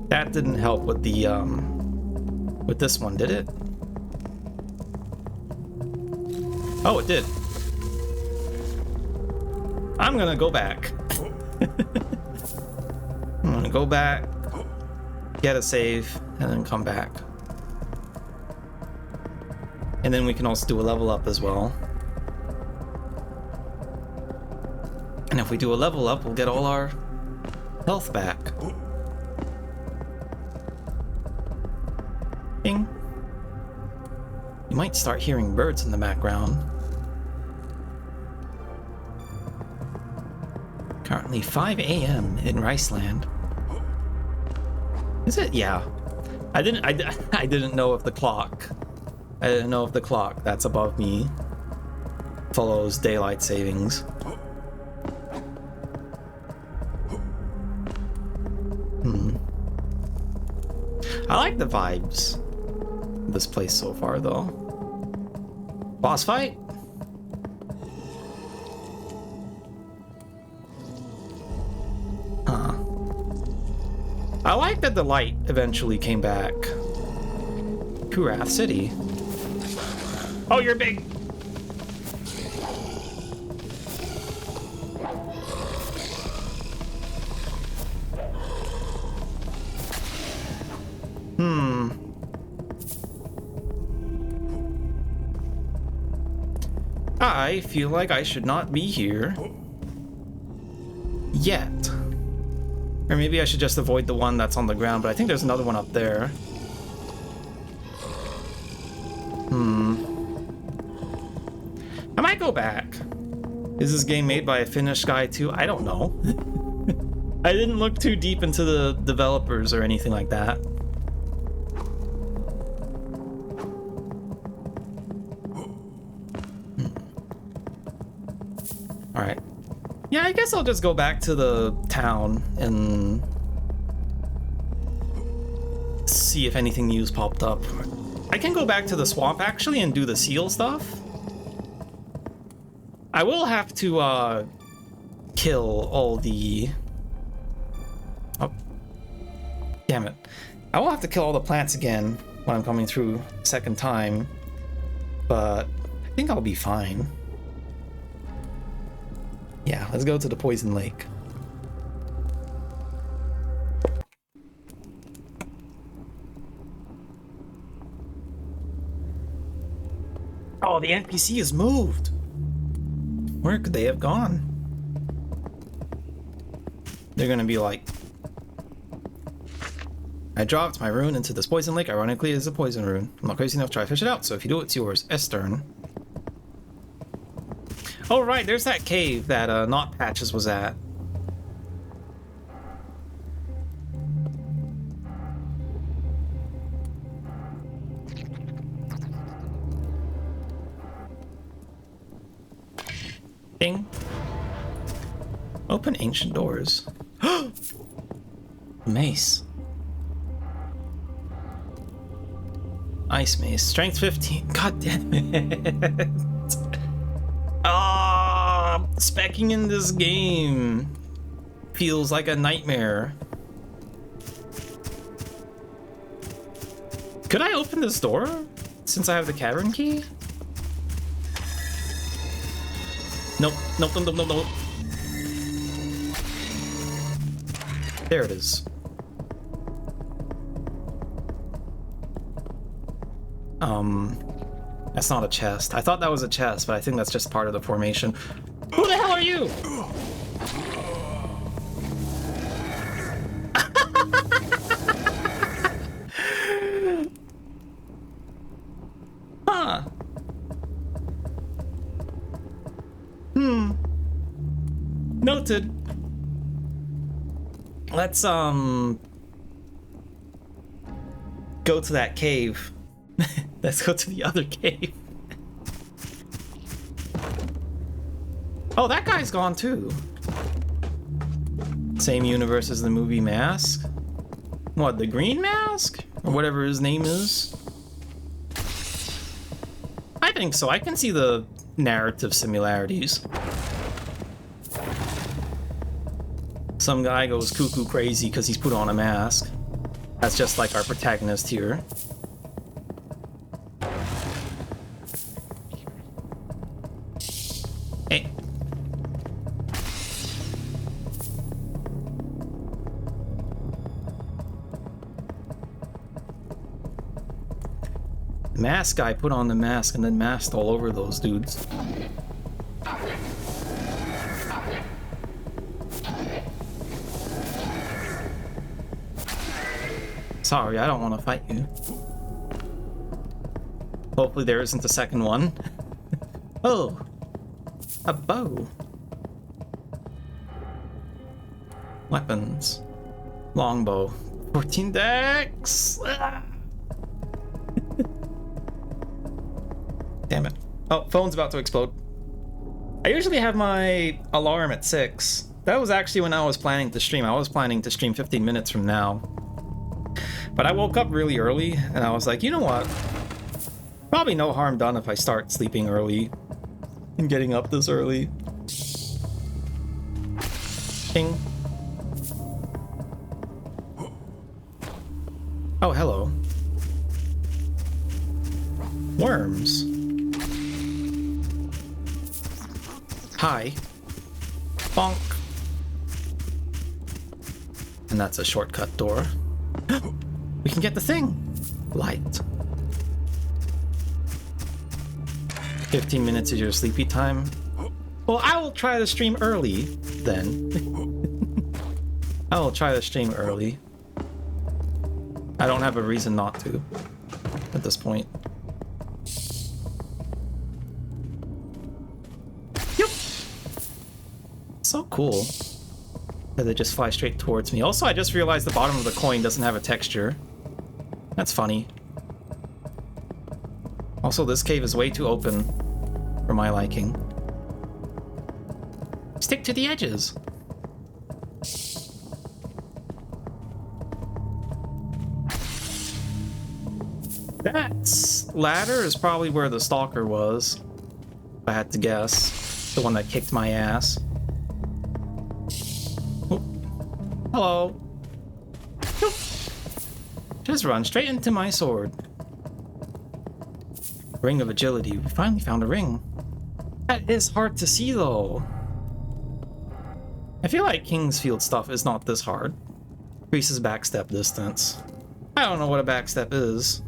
That didn't help with the with this one, did it? Oh, it did. I'm gonna go back. I'm gonna go back, get a save, and then come back. And then we can also do a level up as well. And if we do a level up, we'll get all our health back. Bing. You might start hearing birds in the background. Currently 5 a.m. in Riceland. Is it? Yeah. I didn't know if the clock. I didn't know if the clock that's above me follows daylight savings. I like the vibes of this place so far, though. Boss fight? Huh. I like that the light eventually came back. Kurath City. Oh, you're big! I feel like I should not be here yet. Or maybe I should just avoid the one that's on the ground, but I think there's another one up there. I might go back. Is this game made by a Finnish guy too? I don't know. I didn't look too deep into the developers or anything like that. Alright. Yeah, I guess I'll just go back to the town and see if anything new's popped up. I can go back to the swamp actually and do the seal stuff. I will have to kill all the... Oh. Damn it. I will have to kill all the plants again when I'm coming through second time. But I think I'll be fine. Yeah, let's go to the Poison Lake. Oh, the NPC has moved. Where could they have gone? They're gonna be like, I dropped my rune into this poison lake. Ironically, it's a poison rune. I'm not crazy enough to try to fish it out, so if you do, it's yours. Estern. Oh, right, there's that cave that Not Patches was at. Ding. Open ancient doors. Mace. Ice mace. Strength 15. God damn it. Ah, specking in this game feels like a nightmare. Could I open this door since I have the cavern key? Nope, nope, nope, nope, nope, nope. There it is. That's not a chest. I thought that was a chest, but I think that's just part of the formation. Who the hell are you? Huh. Noted. Let's go to that cave. Let's go to the other cave. Oh, that guy's gone too. Same universe as the movie Mask? What, the Green Mask? Or whatever his name is? I think so. I can see the narrative similarities. Some guy goes cuckoo crazy because he's put on a mask. That's just like our protagonist here. Hey. The mask guy put on the mask and then masked all over those dudes. Sorry, I don't want to fight you. Hopefully there isn't a second one. Oh, a bow. Weapons. Longbow. 14 dex! Ah! Damn it. Oh, phone's about to explode. I usually have my alarm at 6. That was actually when I was planning to stream. I was planning to stream 15 minutes from now. But I woke up really early, and I was like, you know what? Probably no harm done if I start sleeping early and getting up this early. Ping. Oh, hello. Worms. Hi. Bonk. And that's a shortcut door. We can get the thing. Light. 15 minutes is your sleepy time. Well, I will try to stream early then. I will try to stream early. I don't have a reason not to at this point. Yep. So cool that they just fly straight towards me. Also, I just realized the bottom of the coin doesn't have a texture. That's funny. Also, this cave is way too open for my liking. Stick to the edges. That ladder is probably where the stalker was, if I had to guess. The one that kicked my ass. Oh. Hello. Just run straight into my sword. Ring of agility. We finally found a ring. That is hard to see though. I feel like Kingsfield stuff is not this hard. Increases backstep distance. I don't know what a backstep is.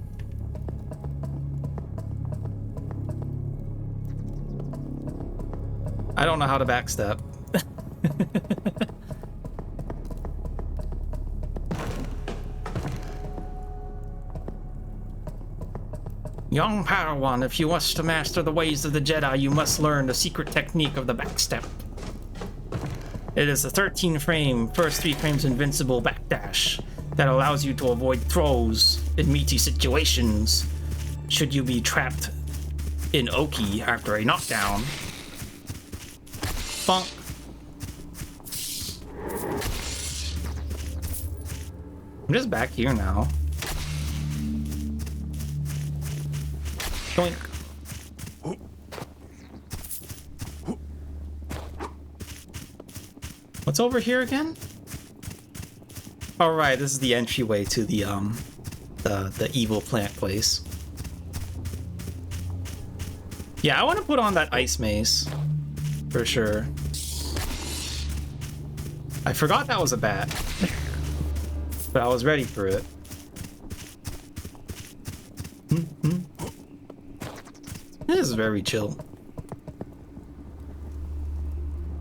I don't know how to backstep. Young Padawan, if you wish to master the ways of the Jedi, you must learn the secret technique of the backstep. It is a 13-frame, first 3 frames invincible backdash that allows you to avoid throws in meaty situations should you be trapped in Oki after a knockdown. Bonk. I'm just back here now. Doink. What's over here again? All right, this is the entryway to the evil plant place. Yeah, I want to put on that ice mace for sure. I forgot that was a bat, but I was ready for it. This is very chill.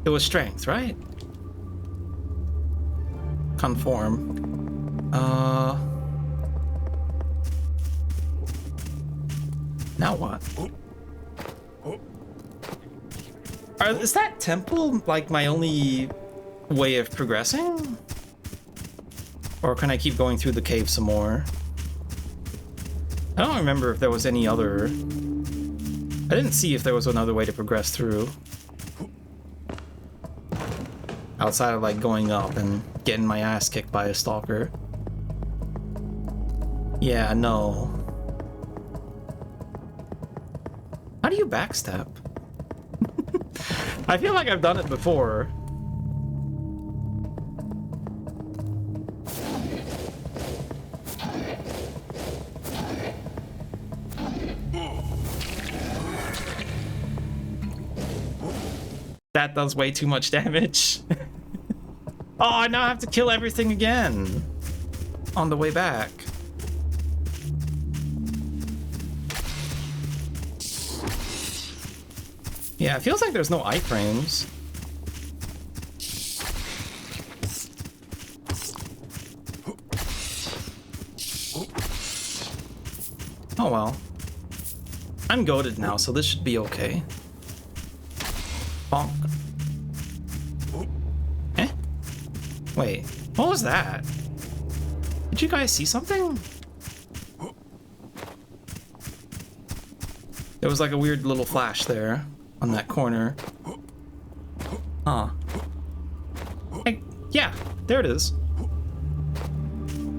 It was strength, right? Conform. Now what? Is that temple like my only way of progressing? Or can I keep going through the cave some more? I don't remember if there was any other... I didn't see if there was another way to progress through. outside of like going up and getting my ass kicked by a stalker. Yeah, no. How do you backstep? I feel like I've done it before. That does way too much damage. Oh, I now have to kill everything again on the way back. Yeah, it feels like there's no iframes. Oh well. I'm goated now, so this should be okay. Bonk. Eh? Wait, what was that? Did you guys see something? There was like a weird little flash there on that corner. Huh. Hey, yeah, there it is.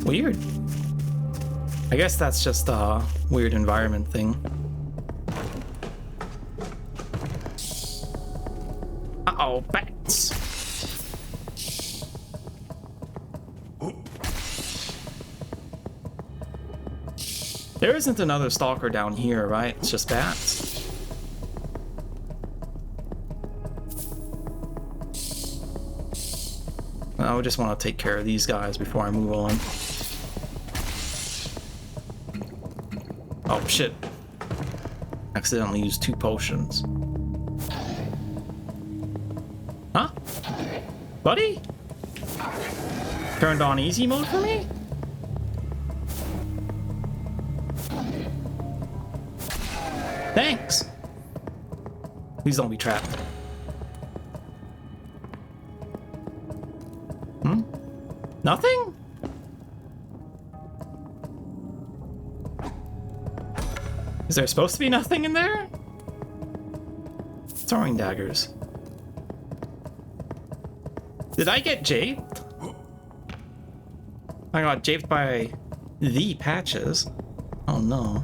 Weird. I guess that's just a weird environment thing. Uh-oh, bats. There isn't another stalker down here, right? It's just bats. I would just want to take care of these guys before I move on. Oh shit. Accidentally used 2 potions. Huh? Buddy? Turned on easy mode for me? Thanks. Please don't be trapped. Hmm? Nothing? Is there supposed to be nothing in there? Throwing daggers. Did I get japed? I got japed by the patches. Oh no.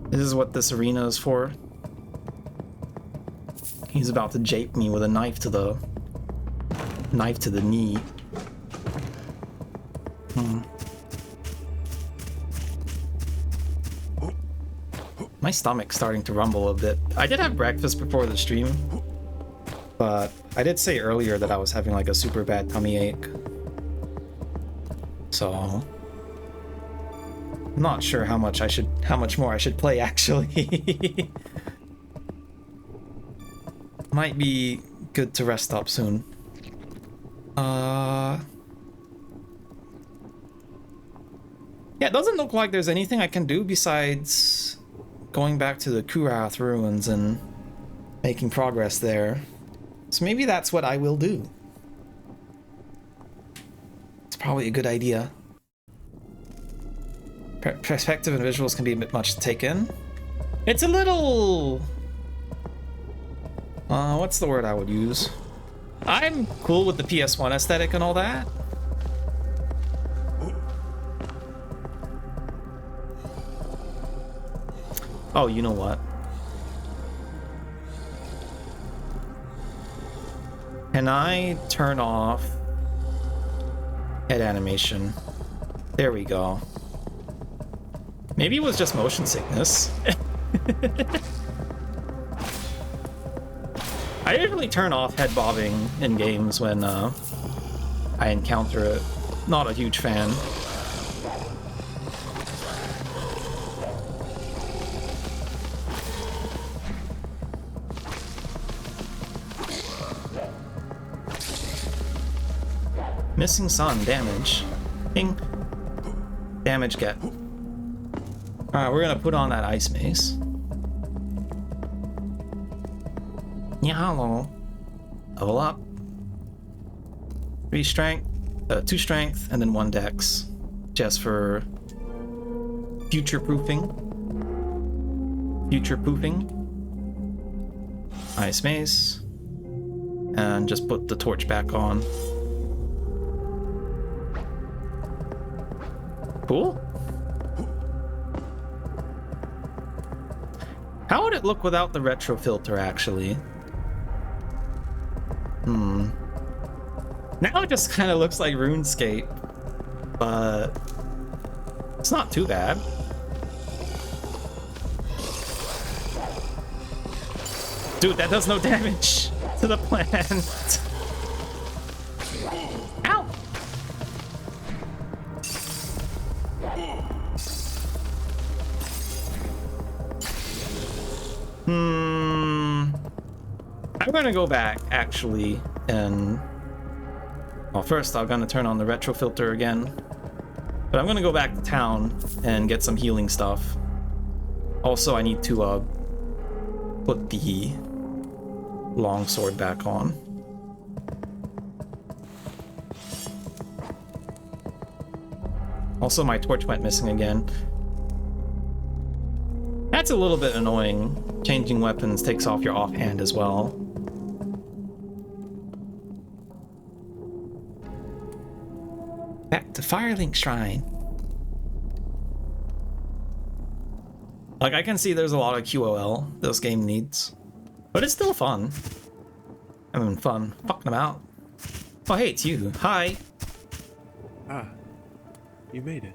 This is what this arena is for. He's about to jape me with a knife to the knee. My stomach's starting to rumble a bit. I did have breakfast before the stream, but I did say earlier that I was having like a super bad tummy ache. So I'm not sure how much more I should play actually. Might be good to rest up soon. Yeah, it doesn't look like there's anything I can do besides going back to the Kurath ruins and making progress there. So maybe that's what I will do. It's probably a good idea. Perspective and visuals can be a bit much to take in. It's a little... what's the word I would use? I'm cool with the PS1 aesthetic and all that. Oh, you know what? Can I turn off head animation? There we go. Maybe it was just motion sickness. I usually turn off head bobbing in games when I encounter it. Not a huge fan. Missing sun, damage. Ping. Damage get. Alright, we're gonna put on that ice mace. Yeah, hello. Level up. 3 strength, 2 strength, and then 1 dex. Just for future-proofing. Future-proofing. Ice mace. and just put the torch back on. Cool. How would it look without the retro filter, actually? Now it just kind of looks like RuneScape, but it's not too bad. Dude, that does no damage to the plant. Ow! I'm gonna go back, actually, and... Well, first I'm gonna turn on the retro filter again. But I'm gonna go back to town and get some healing stuff. Also, I need to, put the longsword back on. Also, my torch went missing again. That's a little bit annoying. Changing weapons takes off your offhand as well. Back to Firelink Shrine. Like, I can see there's a lot of QOL this game needs. But it's still fun. I'm having fun fucking them out. Oh, hey, it's you. Hi. Ah, you made it.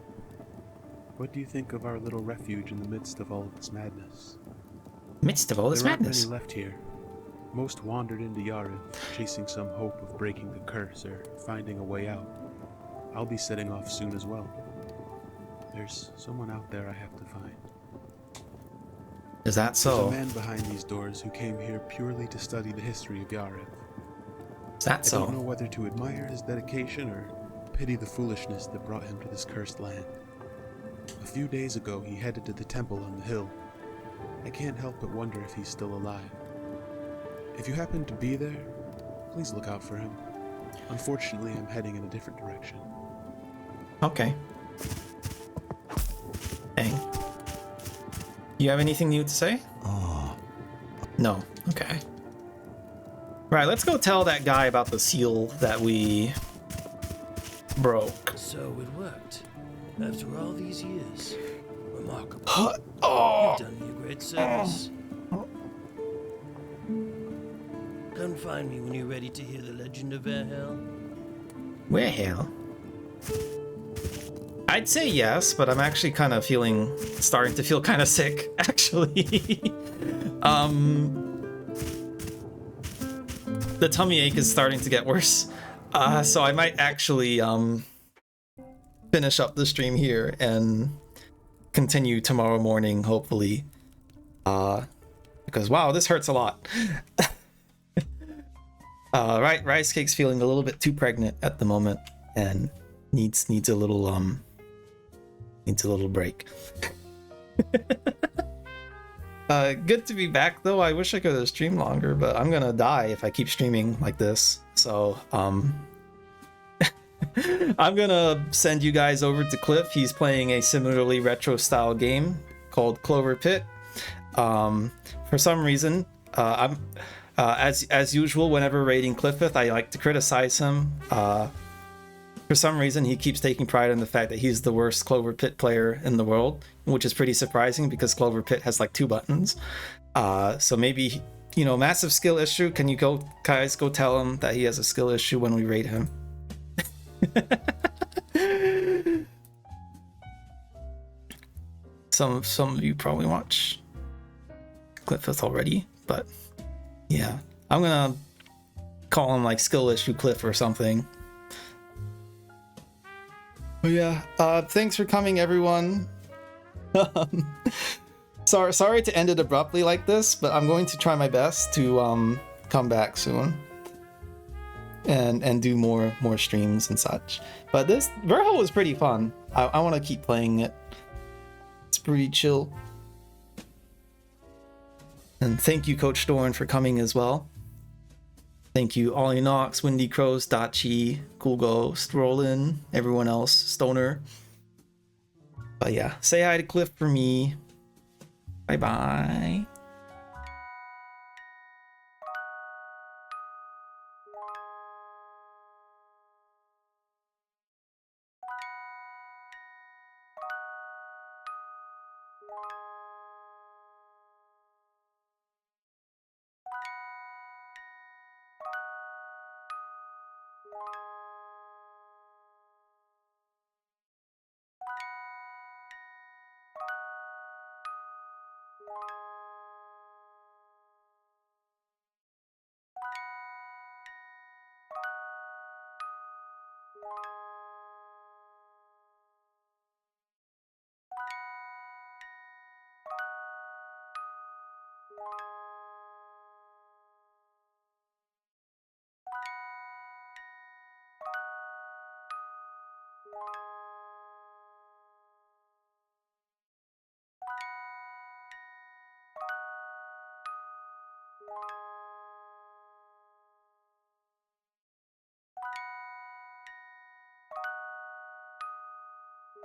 What do you think of our little refuge in the midst of all of this madness? Midst of all this There aren't madness. many left here. Most wandered into Yarith, chasing some hope of breaking the curse or finding a way out. I'll be setting off soon as well. There's someone out there I have to find. Is that There's so? a man behind these doors who came here purely to study the history of Yarith. Is that I don't know so? whether to admire his dedication or pity the foolishness that brought him to this cursed land. A few days ago, he headed to the temple on the hill. I can't help but wonder if he's still alive. If you happen to be there, please look out for him. Unfortunately, I'm heading in a different direction. Okay. Dang. You have anything new to say? No. Okay. Right, let's go tell that guy about the seal that we broke. So it worked. After all these years. Remarkable. Oh! You've done me a great service. Come find me when you're ready to hear the legend of Verho. Where hell? I'd say yes, but I'm actually kind of starting to feel kind of sick, actually. The tummy ache is starting to get worse. So I might actually, finish up the stream here and continue tomorrow morning, hopefully. Because wow, this hurts a lot. Right, Rice Cake's feeling a little bit too pregnant at the moment and needs a little break. Good to be back though. I wish I could have streamed longer, but I'm gonna die if I keep streaming like this. So I'm gonna send you guys over to Cliff. He's playing a similarly retro style game called Clover Pit. For some reason, I'm as usual whenever raiding Cliffith, I like to criticize him. For some reason, he keeps taking pride in the fact that he's the worst Clover Pit player in the world, which is pretty surprising because Clover Pit has like 2 buttons. So maybe, massive skill issue. Can you guys go tell him that he has a skill issue when we raid him? Some of you probably watch Cliffith already, but yeah, I'm gonna call him like skill issue Cliff or something. But yeah, thanks for coming, everyone. Sorry to end it abruptly like this, but I'm going to try my best to come back soon and do more streams and such. But this Verho was pretty fun. I want to keep playing it. It's pretty chill. And thank you, Coach Dorn, for coming as well. Thank you, Ollie Knox, Windy Crows, Dachi, Cool Ghost, Rollin, everyone else, Stoner. But yeah, say hi to Cliff for me. Bye-bye. You